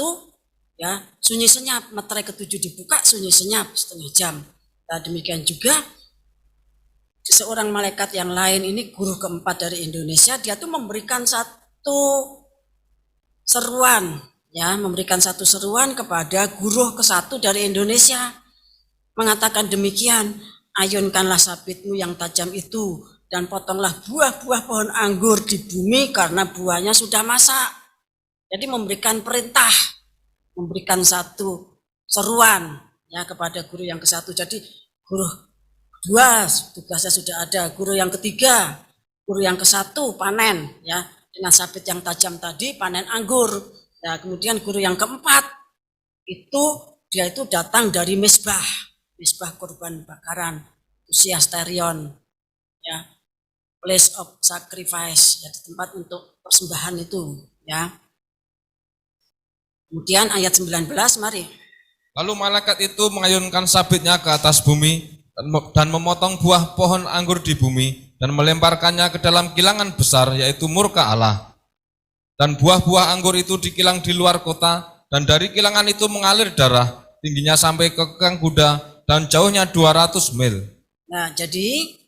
ya, sunyi senyap, meterai ke-7 dibuka, sunyi senyap setengah jam. Nah, demikian juga seorang malaikat yang lain ini guru keempat dari Indonesia, dia tuh memberikan satu seruan ya, memberikan satu seruan kepada guru ke-1 dari Indonesia, mengatakan demikian, ayunkanlah sabitmu yang tajam itu dan potonglah buah-buah pohon anggur di bumi karena buahnya sudah masak. Jadi memberikan perintah, memberikan satu seruan ya kepada guru yang ke-1. Jadi guru 2 tugasnya sudah ada, guru yang ketiga, guru yang ke-1 panen ya, dengan sabit yang tajam tadi panen anggur. Nah, kemudian guru yang keempat itu dia itu datang dari mezbah korban bakaran, Usiasterion ya, place of sacrifice ya, tempat untuk persembahan itu ya. Kemudian ayat 19, mari. Lalu malaikat itu mengayunkan sabitnya ke atas bumi dan memotong buah pohon anggur di bumi dan melemparkannya ke dalam kilangan besar, yaitu murka Allah. Dan buah-buah anggur itu dikilang di luar kota, dan dari kilangan itu mengalir darah, tingginya sampai ke kekang kuda dan jauhnya 200 mil. Nah, jadi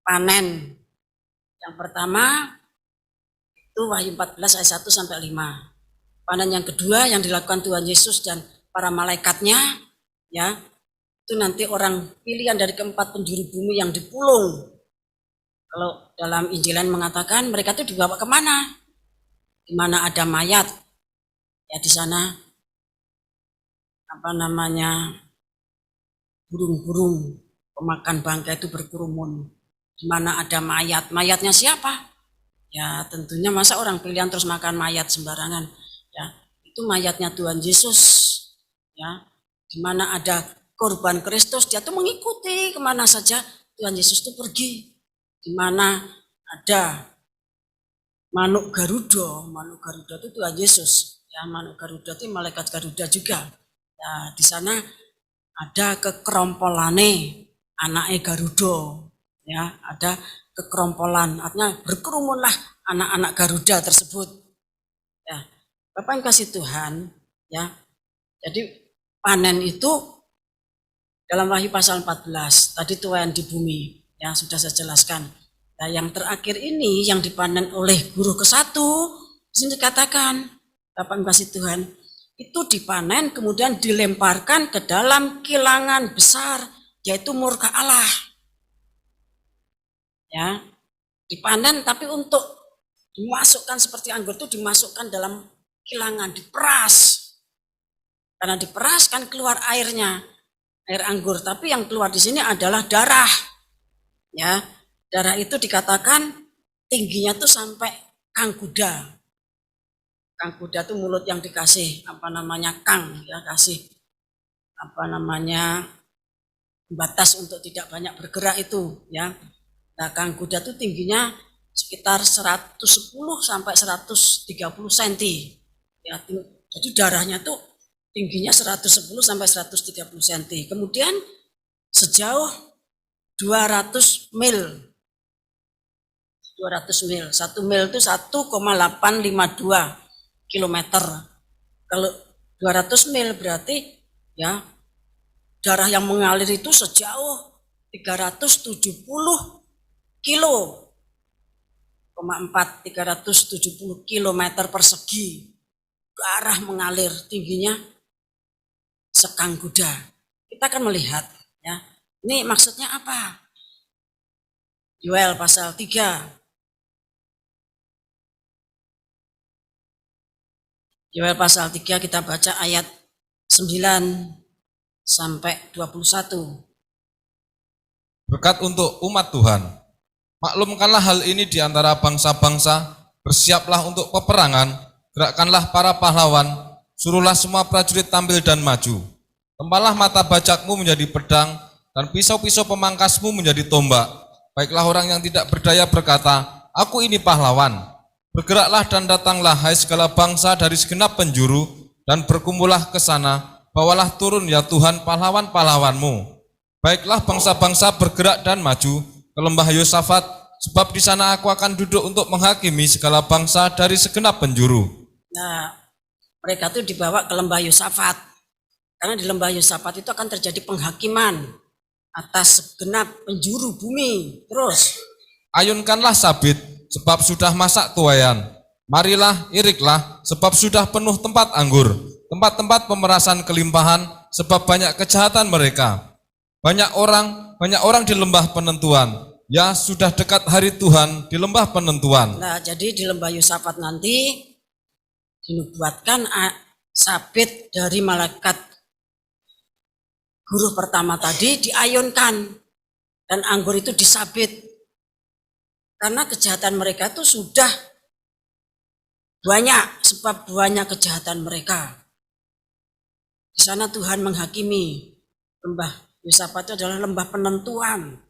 panen yang pertama itu Wahyu 14 ayat 1 sampai 5. Panen yang kedua yang dilakukan Tuhan Yesus dan para malaikatnya ya, itu nanti orang pilihan dari keempat penjuru bumi yang dipulung. Kalau dalam Injilan mengatakan mereka itu dibawa kemana? Di mana ada mayat ya, di sana burung-burung pemakan bangkai itu berkerumun. Di mana ada mayat, mayatnya siapa? Ya tentunya masa orang pilihan terus makan mayat sembarangan. Ya, itu mayatnya Tuhan Yesus ya, di mana ada korban Kristus dia tuh mengikuti kemana saja Tuhan Yesus itu pergi. Di mana ada manuk Garuda itu Tuhan Yesus ya, manuk Garuda itu malaikat Garuda juga ya. Di sana ada kekerompolane anaknya Garuda ya, ada kekerompolan, artinya berkerumunlah anak-anak Garuda tersebut ya. Bapak yang kasih Tuhan ya, jadi panen itu dalam Wahyu pasal 14 tadi tuayan di bumi yang sudah saya jelaskan. Nah, yang terakhir ini yang dipanen oleh guru ke-1 di sini dikatakan, Bapak yang kasih Tuhan, itu dipanen kemudian dilemparkan ke dalam kilangan besar, yaitu murka Allah. Ya, dipanen tapi untuk dimasukkan seperti anggur itu dimasukkan dalam kilangan, diperas. Karena diperas kan keluar airnya, air anggur. Tapi yang keluar di sini adalah darah. Ya, darah itu dikatakan tingginya tuh sampai kang kuda. Kang kuda tuh mulut yang dikasih kang, ya kasih batas untuk tidak banyak bergerak itu, ya. Nah, kang kuda tuh tingginya sekitar 110 sampai 130 cm. Ya, jadi darahnya tuh tingginya 110 sampai 130 cm. Kemudian sejauh 200 mil. 200 mil. 1 mil itu 1,852 kilometer. Kalau 200 mil berarti ya darah yang mengalir itu sejauh 370 kilo. 370 kilometer persegi. Darah mengalir tingginya sekang kuda. Kita akan melihat ya. Ini maksudnya apa? Yoel pasal 3. Yoel pasal 3 kita baca ayat 9 sampai 21. Berkat untuk umat Tuhan. Maklumkanlah hal ini di antara bangsa-bangsa, bersiaplah untuk peperangan, gerakkanlah para pahlawan, suruhlah semua prajurit tampil dan maju. Tempalah mata bajakmu menjadi pedang, dan pisau-pisau pemangkasmu menjadi tombak. Baiklah orang yang tidak berdaya berkata, aku ini pahlawan. Bergeraklah dan datanglah, hai segala bangsa dari segenap penjuru, dan berkumpullah ke sana, bawalah turun ya Tuhan pahlawan-pahlawanmu. Baiklah bangsa-bangsa bergerak dan maju ke lembah Yosafat, sebab di sana aku akan duduk untuk menghakimi segala bangsa dari segenap penjuru. Nah, mereka itu dibawa ke lembah Yosafat, karena di lembah Yosafat itu akan terjadi penghakiman atas segenap penjuru bumi. Terus, ayunkanlah sabit, sebab sudah masak tuayan. Marilah, iriklah, sebab sudah penuh tempat anggur, tempat-tempat pemerasan kelimpahan, sebab banyak kejahatan mereka. Banyak orang di lembah penentuan. Ya, sudah dekat hari Tuhan di lembah penentuan. Nah, jadi di lembah Yosafat nanti dinubuatkan sabit dari malaikat guru pertama tadi diayunkan dan anggur itu disabit. Karena kejahatan mereka itu sudah banyak, sebab banyak kejahatan mereka. Di sana Tuhan menghakimi. Lembah Yosafat itu adalah lembah penentuan.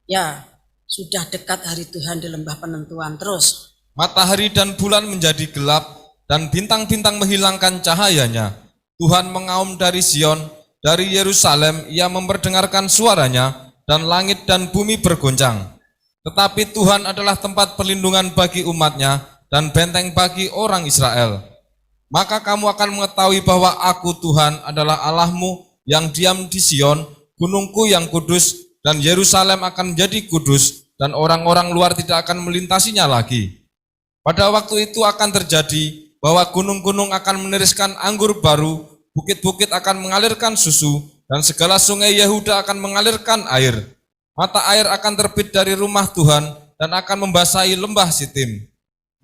Ya, sudah dekat hari Tuhan di lembah penentuan. Terus, matahari dan bulan menjadi gelap, dan bintang-bintang menghilangkan cahayanya. Tuhan mengaum dari Sion, dari Yerusalem, ia memperdengarkan suaranya, dan langit dan bumi bergoncang. Tetapi Tuhan adalah tempat perlindungan bagi umatnya, dan benteng bagi orang Israel. Maka kamu akan mengetahui bahwa aku Tuhan adalah Allahmu yang diam di Sion, gunungku yang kudus, dan Yerusalem akan menjadi kudus, dan orang-orang luar tidak akan melintasinya lagi. Pada waktu itu akan terjadi bahwa gunung-gunung akan meneriskan anggur baru, bukit-bukit akan mengalirkan susu, dan segala sungai Yehuda akan mengalirkan air. Mata air akan terbit dari rumah Tuhan, dan akan membasahi lembah Sitim.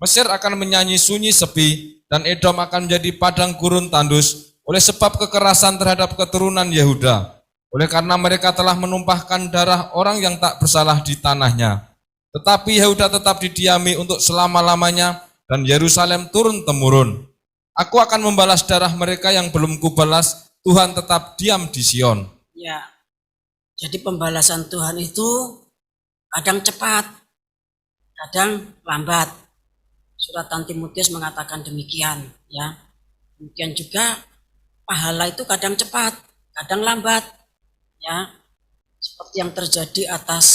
Mesir akan menyanyi sunyi sepi, dan Edom akan menjadi padang gurun tandus, oleh sebab kekerasan terhadap keturunan Yehuda. Oleh karena mereka telah menumpahkan darah orang yang tak bersalah di tanahnya. Tetapi Yehuda tetap didiami untuk selama-lamanya, dan Yerusalem turun-temurun. Aku akan membalas darah mereka yang belum kubalas, Tuhan tetap diam di Sion. Ya, jadi pembalasan Tuhan itu kadang cepat, kadang lambat. Surat Timotius mengatakan demikian, ya. Demikian juga pahala itu kadang cepat, kadang lambat, ya. Seperti yang terjadi atas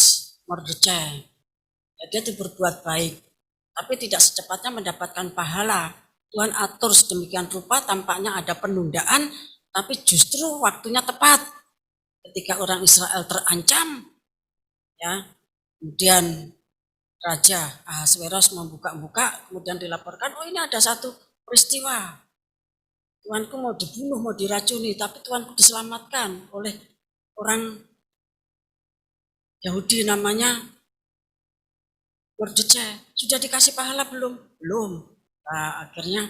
Mordekai. Ya, dia itu berbuat baik, tapi tidak secepatnya mendapatkan pahala. Tuhan atur sedemikian rupa, tampaknya ada penundaan, tapi justru waktunya tepat. Ketika orang Israel terancam, ya, kemudian Raja Ahasweros membuka-buka, kemudian dilaporkan, oh ini ada satu peristiwa. Tuanku mau dibunuh, mau diracuni, tapi Tuanku diselamatkan oleh orang Yahudi namanya Mordekai. Sudah dikasih pahala belum? Belum. Nah, akhirnya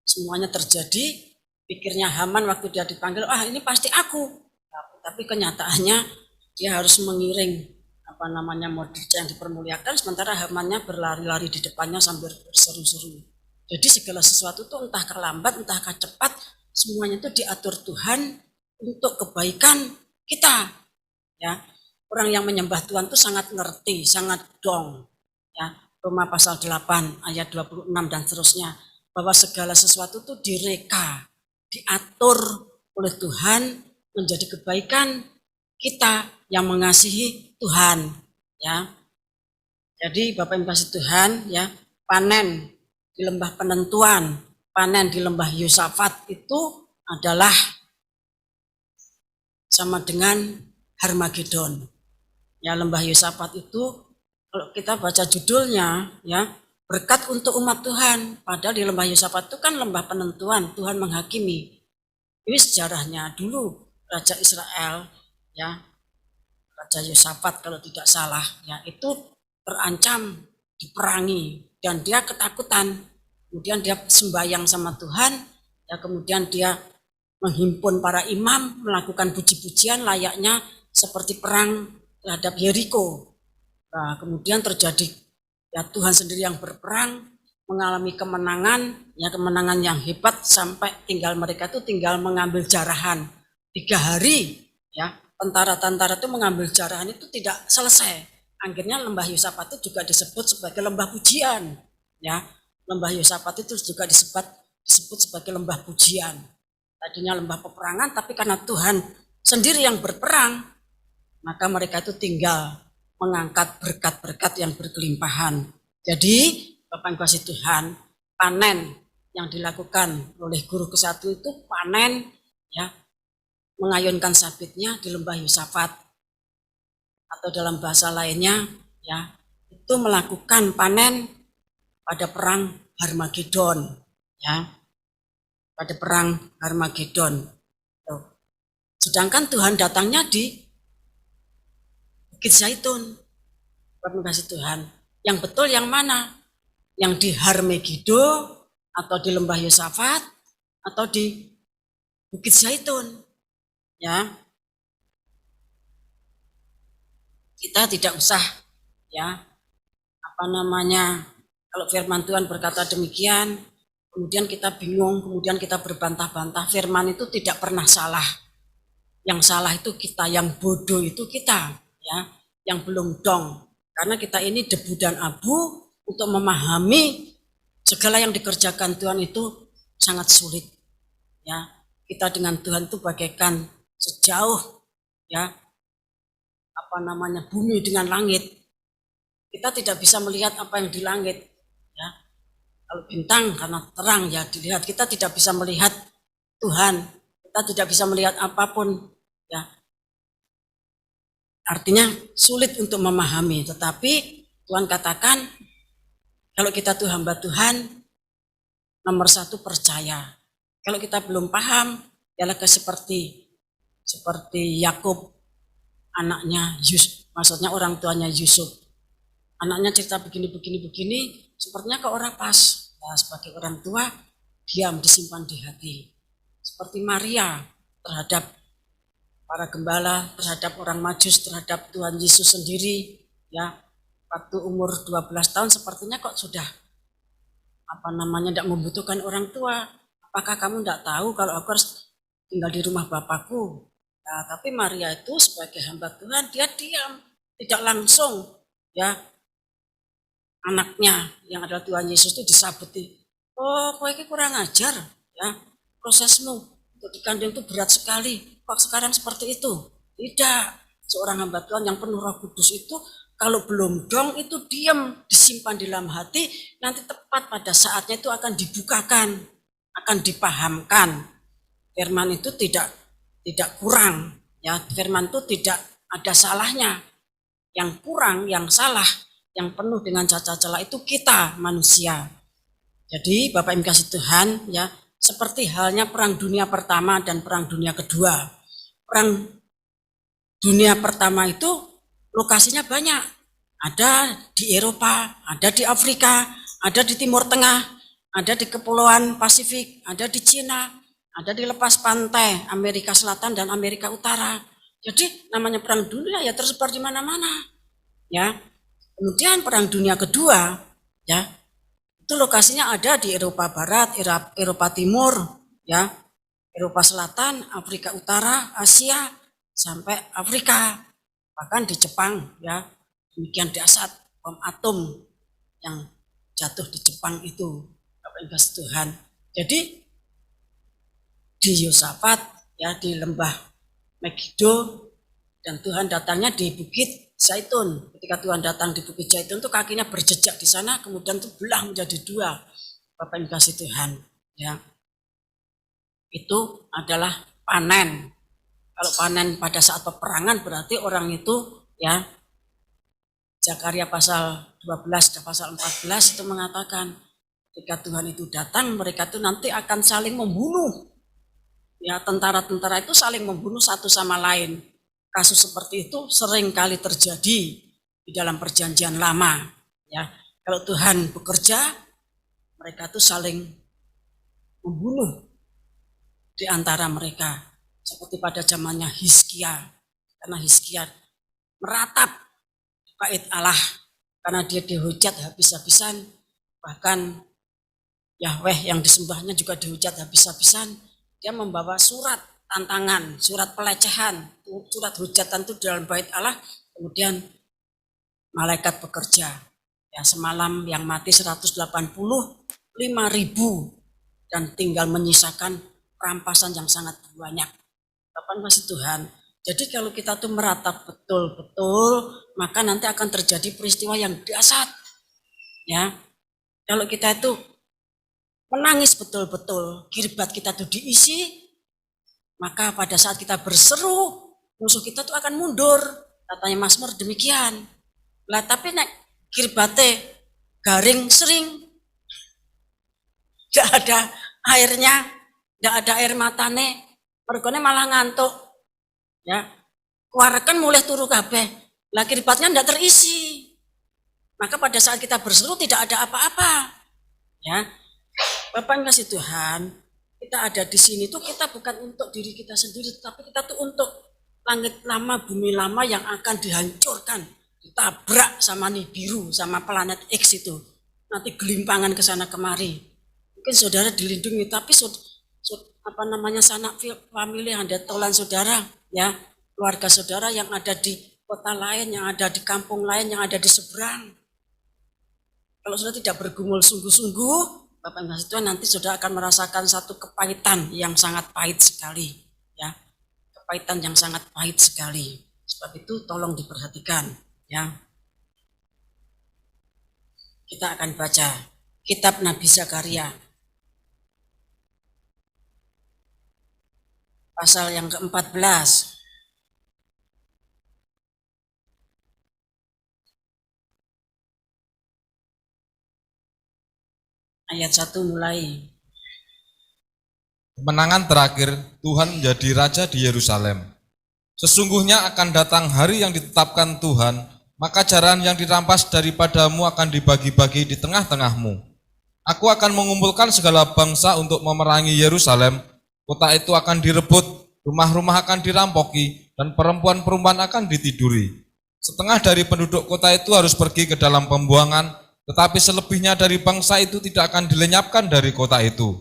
semuanya terjadi pikirnya Haman waktu dia dipanggil, ini pasti aku. Tapi kenyataannya dia harus mengiring Mordekai yang dipermuliakan, sementara Hamannya berlari-lari di depannya sambil berseru-seru. Jadi segala sesuatu itu entah lambat, entah cepat, semuanya itu diatur Tuhan untuk kebaikan kita. Ya, orang yang menyembah Tuhan itu sangat ngerti, sangat dong. Ya, Roma pasal 8 ayat 26 dan seterusnya, bahwa segala sesuatu itu direka, diatur oleh Tuhan menjadi kebaikan kita yang mengasihi Tuhan. Ya, jadi Bapak Ibu kasih Tuhan, ya, panen di lembah penentuan, panen di lembah Yosafat itu adalah sama dengan Harmagedon. Ya, lembah Yosafat itu kalau kita baca judulnya, ya, berkat untuk umat Tuhan. Padahal di lembah Yosafat itu kan lembah penentuan, Tuhan menghakimi. Ini sejarahnya dulu Raja Israel, ya, Raja Yosafat kalau tidak salah, ya, itu terancam diperangi dan dia ketakutan. Kemudian dia sembahyang sama Tuhan, ya, kemudian dia menghimpun para imam melakukan puji-pujian layaknya seperti perang terhadap Yeriko. Nah, kemudian terjadi, ya, Tuhan sendiri yang berperang, mengalami kemenangan, ya, kemenangan yang hebat sampai mereka itu tinggal mengambil jarahan 3 hari, ya, tentara-tentara itu mengambil jarahan itu tidak selesai. Akhirnya lembah Yosafat itu juga disebut sebagai lembah pujian, ya. Lembah Yosafat itu juga disebut sebagai lembah pujian. Tadinya lembah peperangan, tapi karena Tuhan sendiri yang berperang, maka mereka itu tinggal mengangkat berkat-berkat yang berkelimpahan. Jadi Bapak Ibu kasih Tuhan, panen yang dilakukan oleh guru ke-1 itu panen, ya, mengayunkan sabitnya di lembah Yosafat, atau dalam bahasa lainnya, ya, itu melakukan panen pada perang Harmagedon, ya, pada perang Harmagedon. Sedangkan Tuhan datangnya di Bukit Zaitun. Bapak kasih Tuhan, yang betul yang mana? Yang di Harmageddo atau di lembah Yosafat atau di Bukit Zaitun? Ya, kita tidak usah, ya, kalau firman Tuhan berkata demikian, kemudian kita bingung, kemudian kita berbantah-bantah. Firman itu tidak pernah salah. Yang salah itu kita, yang bodoh itu kita, ya, yang belum dong. Karena kita ini debu dan abu, untuk memahami segala yang dikerjakan Tuhan itu sangat sulit. Ya, kita dengan Tuhan itu bagaikan sejauh, ya, bumi dengan langit. Kita tidak bisa melihat apa yang di langit, ya. Kalau bintang karena terang, ya, dilihat. Kita tidak bisa melihat Tuhan, kita tidak bisa melihat apapun, ya. Artinya sulit untuk memahami. Tetapi Tuhan katakan, kalau kita tuh hamba Tuhan, nomor 1 percaya. Kalau kita belum paham, ialah seperti Yakub, anaknya Yusuf, maksudnya orang tuanya Yusuf. Anaknya cerita begini, sepertinya ke orang pas. Nah, sebagai orang tua, diam, disimpan di hati. Seperti Maria terhadap para gembala, terhadap orang Majus, terhadap Tuhan Yesus sendiri, ya. Waktu umur 12 tahun sepertinya kok sudah tidak membutuhkan orang tua. Apakah kamu tidak tahu kalau aku harus tinggal di rumah Bapakku? Nah, tapi Maria itu sebagai hamba Tuhan, dia diam, tidak langsung, ya, anaknya yang adalah Tuhan Yesus itu disabuti. Oh, kok ini kurang ajar, ya, prosesmu untuk dikandung itu berat sekali. Kok sekarang seperti itu? Tidak. Seorang hamba Tuhan yang penuh Roh Kudus itu kalau belum dong itu diam, disimpan di dalam hati, nanti tepat pada saatnya itu akan dibukakan, akan dipahamkan. Firman itu tidak kurang, ya. Firman itu tidak ada salahnya. Yang kurang, yang salah, yang penuh dengan cacat celah itu kita manusia. Jadi Bapak Ibu kasih Tuhan, ya, seperti halnya perang dunia pertama dan perang dunia kedua. Perang dunia pertama itu lokasinya banyak. Ada di Eropa, ada di Afrika, ada di Timur Tengah, ada di Kepulauan Pasifik, ada di Cina, ada di lepas pantai Amerika Selatan dan Amerika Utara. Jadi namanya perang dunia ya tersebar di mana-mana. Ya. Kemudian perang dunia kedua, ya, itu lokasinya ada di Eropa Barat, Eropa Timur, ya, Eropa Selatan, Afrika Utara, Asia, sampai Afrika, bahkan di Jepang, ya, demikian dahsyat bom atom yang jatuh di Jepang itu, Bapak Ibu Tuhan. Jadi di Yosafat, ya, di lembah Megiddo, dan Tuhan datangnya di Bukit Zaitun. Ketika Tuhan datang di Bukit Zaitun itu kakinya berjejak di sana, kemudian itu belah menjadi dua, Bapak Ibu kasih Tuhan, ya. Itu adalah panen. Kalau panen pada saat peperangan berarti orang itu, ya, Zakaria pasal 12 dan pasal 14 itu mengatakan ketika Tuhan itu datang, mereka itu nanti akan saling membunuh. Ya, tentara-tentara itu saling membunuh satu sama lain. Kasus seperti itu sering kali terjadi di dalam perjanjian lama. Ya, kalau Tuhan bekerja, mereka itu saling membunuh di antara mereka. Seperti pada zamannya Hizkia, karena Hizkia meratap bait Allah, karena dia dihujat habis-habisan, bahkan Yahweh yang disembahnya juga dihujat habis-habisan. Dia membawa surat tantangan, surat pelecehan, surat hujatan itu dalam bait Allah. Kemudian malaikat bekerja. Ya, semalam yang mati 185.000 dan tinggal menyisakan rampasan yang sangat banyak. Kapan masih Tuhan? Jadi kalau kita tuh meratap betul-betul, maka nanti akan terjadi peristiwa yang dahsyat. Ya, kalau kita itu menangis betul-betul, kirbat kita tuh diisi, maka pada saat kita berseru, musuh kita tuh akan mundur. Katanya Mazmur demikian. Lah tapi nek kirbate garing sering, tidak ada airnya, tidak ada air matane, mergone malah ngantuk. Ya, kuarakan mulai turu kabeh. Lah kirbatnya tidak terisi. Maka pada saat kita berseru tidak ada apa-apa. Ya, Bapak kasih Tuhan, kita ada di sini tuh kita bukan untuk diri kita sendiri, tapi kita tuh untuk langit lama, bumi lama yang akan dihancurkan, ditabrak sama Nibiru, sama planet X itu. Nanti gelimpangan ke sana kemari. Mungkin saudara dilindungi, tapi sanak famili yang ada tolan saudara, ya, keluarga saudara yang ada di kota lain, yang ada di kampung lain, yang ada di seberang. Kalau saudara tidak bergumul sungguh-sungguh, Bapak Ibu Tuhan, nanti saudara akan merasakan satu kepahitan yang sangat pahit sekali, ya, kepahitan yang sangat pahit sekali. Sebab itu tolong diperhatikan, ya. Kita akan baca kitab Nabi Zakaria pasal yang ke-14. Ayat 1 mulai. Kemenangan terakhir, Tuhan menjadi raja di Yerusalem. Sesungguhnya akan datang hari yang ditetapkan Tuhan, maka jaran yang dirampas daripadamu akan dibagi-bagi di tengah-tengahmu. Aku akan mengumpulkan segala bangsa untuk memerangi Yerusalem. Kota itu akan direbut, rumah-rumah akan dirampoki, dan perempuan-perempuan akan ditiduri. Setengah dari penduduk kota itu harus pergi ke dalam pembuangan, tetapi selebihnya dari bangsa itu tidak akan dilenyapkan dari kota itu.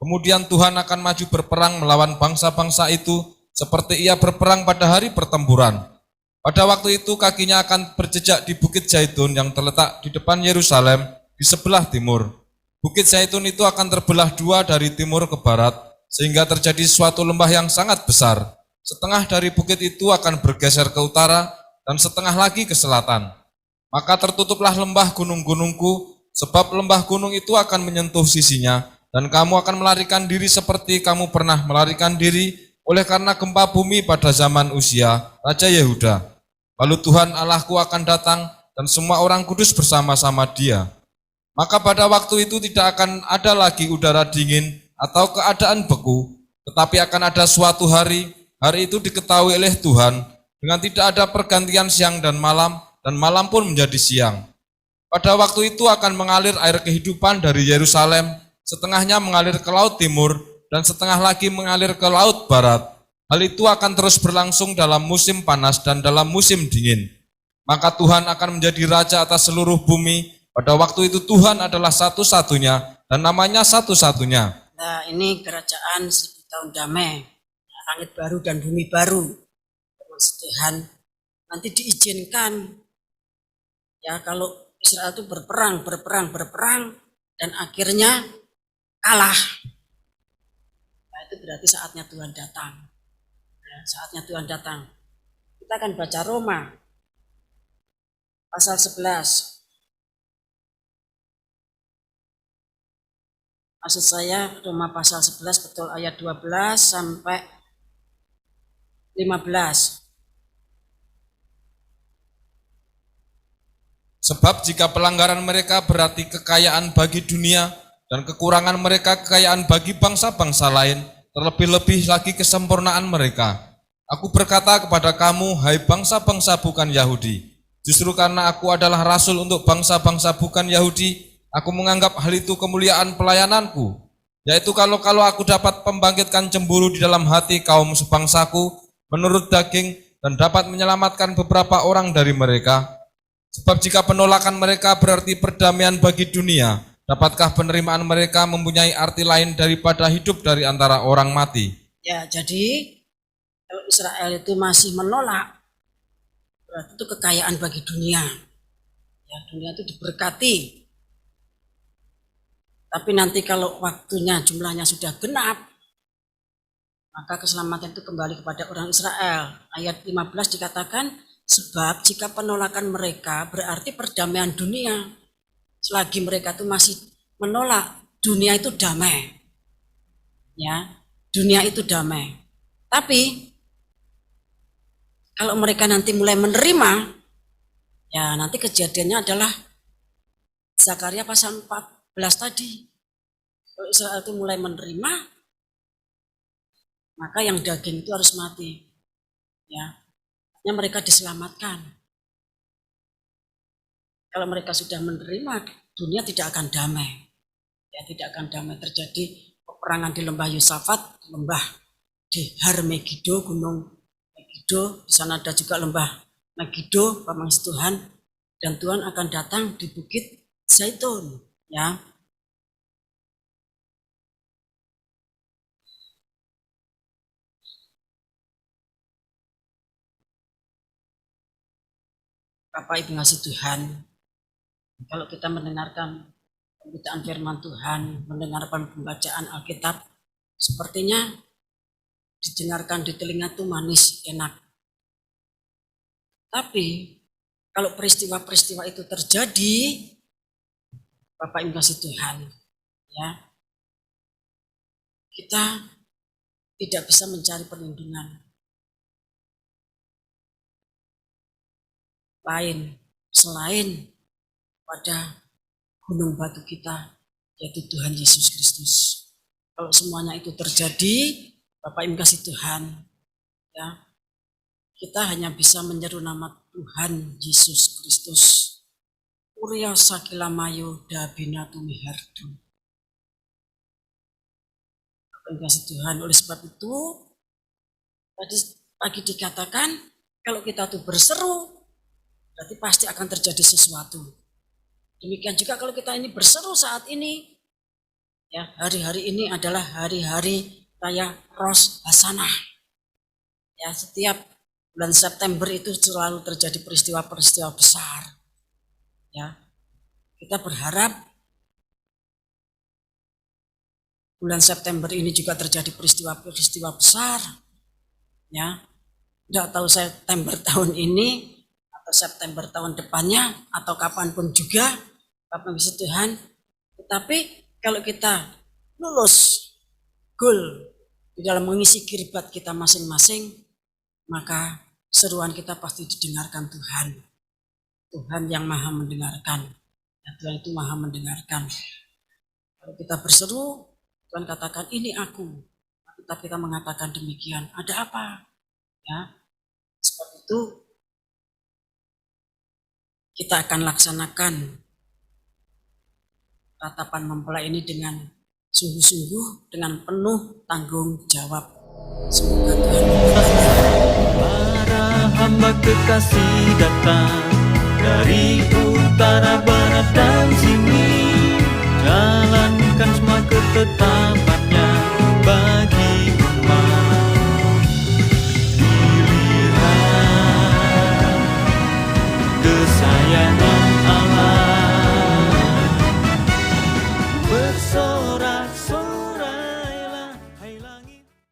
Kemudian Tuhan akan maju berperang melawan bangsa-bangsa itu, seperti ia berperang pada hari pertempuran. Pada waktu itu kakinya akan berjejak di Bukit Zaitun yang terletak di depan Yerusalem, di sebelah timur. Bukit Zaitun itu akan terbelah dua dari timur ke barat, sehingga terjadi suatu lembah yang sangat besar. Setengah dari bukit itu akan bergeser ke utara, dan setengah lagi ke selatan. Maka tertutuplah lembah gunung-gunungku, sebab lembah gunung itu akan menyentuh sisinya, dan kamu akan melarikan diri seperti kamu pernah melarikan diri oleh karena gempa bumi pada zaman Uzia, Raja Yehuda. Lalu Tuhan Allahku akan datang, dan semua orang kudus bersama-sama Dia. Maka pada waktu itu tidak akan ada lagi udara dingin atau keadaan beku, tetapi akan ada suatu hari itu diketahui oleh Tuhan, dengan tidak ada pergantian siang dan malam pun menjadi siang. Pada waktu itu akan mengalir air kehidupan dari Yerusalem, setengahnya mengalir ke laut timur, dan setengah lagi mengalir ke laut barat. Hal itu akan terus berlangsung dalam musim panas dan dalam musim dingin. Maka Tuhan akan menjadi raja atas seluruh bumi. Pada waktu itu Tuhan adalah satu-satunya dan namanya satu-satunya. Nah, ini kerajaan 1000 tahun damai, langit baru dan bumi baru. Tuhan nanti diizinkan ya kalau Israel itu berperang dan akhirnya kalah. Nah, itu berarti saatnya Tuhan datang. Ya, saatnya Tuhan datang. Kita akan baca Roma pasal 11. Maksud saya Roma pasal 11 betul ayat 12 sampai 15. Sebab jika pelanggaran mereka berarti kekayaan bagi dunia dan kekurangan mereka kekayaan bagi bangsa-bangsa lain, terlebih-lebih lagi kesempurnaan mereka. Aku berkata kepada kamu, hai bangsa-bangsa bukan Yahudi, justru karena aku adalah rasul untuk bangsa-bangsa bukan Yahudi, aku menganggap hal itu kemuliaan pelayananku, yaitu kalau aku dapat membangkitkan cemburu di dalam hati kaum sebangsaku menurut daging dan dapat menyelamatkan beberapa orang dari mereka. Sebab jika penolakan mereka berarti perdamaian bagi dunia, dapatkah penerimaan mereka mempunyai arti lain daripada hidup dari antara orang mati? Ya, jadi kalau Israel itu masih menolak, berarti itu kekayaan bagi dunia. Ya, dunia itu diberkati. Tapi nanti kalau waktunya jumlahnya sudah genap, maka keselamatan itu kembali kepada orang Israel. Ayat 15 dikatakan, sebab jika penolakan mereka berarti perdamaian dunia. Selagi mereka itu masih menolak, dunia itu damai. Ya, dunia itu damai. Tapi kalau mereka nanti mulai menerima, ya nanti kejadiannya adalah Zakaria pasal 14 tadi. Kalau Israel itu mulai menerima, maka yang daging itu harus mati. Ya, mereka diselamatkan. Kalau mereka sudah menerima, dunia tidak akan damai. Ya, tidak akan damai. Terjadi peperangan di lembah Yosafat, lembah di Har Megiddo, gunung Megiddo. Di sana ada juga lembah Megiddo, pamangsa Tuhan. Dan Tuhan akan datang di bukit Zaitun. Ya, Bapak Ibu ngasih Tuhan, kalau kita mendengarkan pemberitaan firman Tuhan, mendengarkan pembacaan Alkitab, sepertinya didengarkan di telinga itu manis, enak. Tapi kalau peristiwa-peristiwa itu terjadi, Bapak Ibu kasih Tuhan, ya, kita tidak bisa mencari perlindungan lain selain pada gunung batu kita, yaitu Tuhan Yesus Kristus. Kalau semuanya itu terjadi, Bapak Ibu kasih Tuhan, ya, kita hanya bisa menyeru nama Tuhan Yesus Kristus. Uria sakilamayo dabina tumihardu. Bapak Ibu kasih Tuhan, oleh sebab itu tadi pagi dikatakan kalau kita tuh berseru, berarti pasti akan terjadi sesuatu. Demikian juga kalau kita ini berseru saat ini, ya, hari-hari ini adalah hari-hari raya Rosh Hasanah. Ya, setiap bulan September itu selalu terjadi peristiwa-peristiwa besar. Ya, kita berharap bulan September ini juga terjadi peristiwa-peristiwa besar. Ya, tidak tahu September tahun ini atau September tahun depannya atau kapanpun juga, Bapak Ibu Tuhan. Tetapi kalau kita lulus goal di dalam mengisi kiribat kita masing-masing, maka seruan kita pasti didengarkan Tuhan. Tuhan yang maha mendengarkan. Ya, Tuhan itu maha mendengarkan. Kalau kita berseru, Tuhan katakan ini aku. Tetapi kita mengatakan demikian, ada apa? Ya, seperti itu kita akan laksanakan ratapan mempelai ini dengan sungguh-sungguh dengan penuh tanggung jawab. Semoga Tuhan memberkati. Para hamba kekasih datang dari utara, barat, dan sini, jalankan semua ketetapan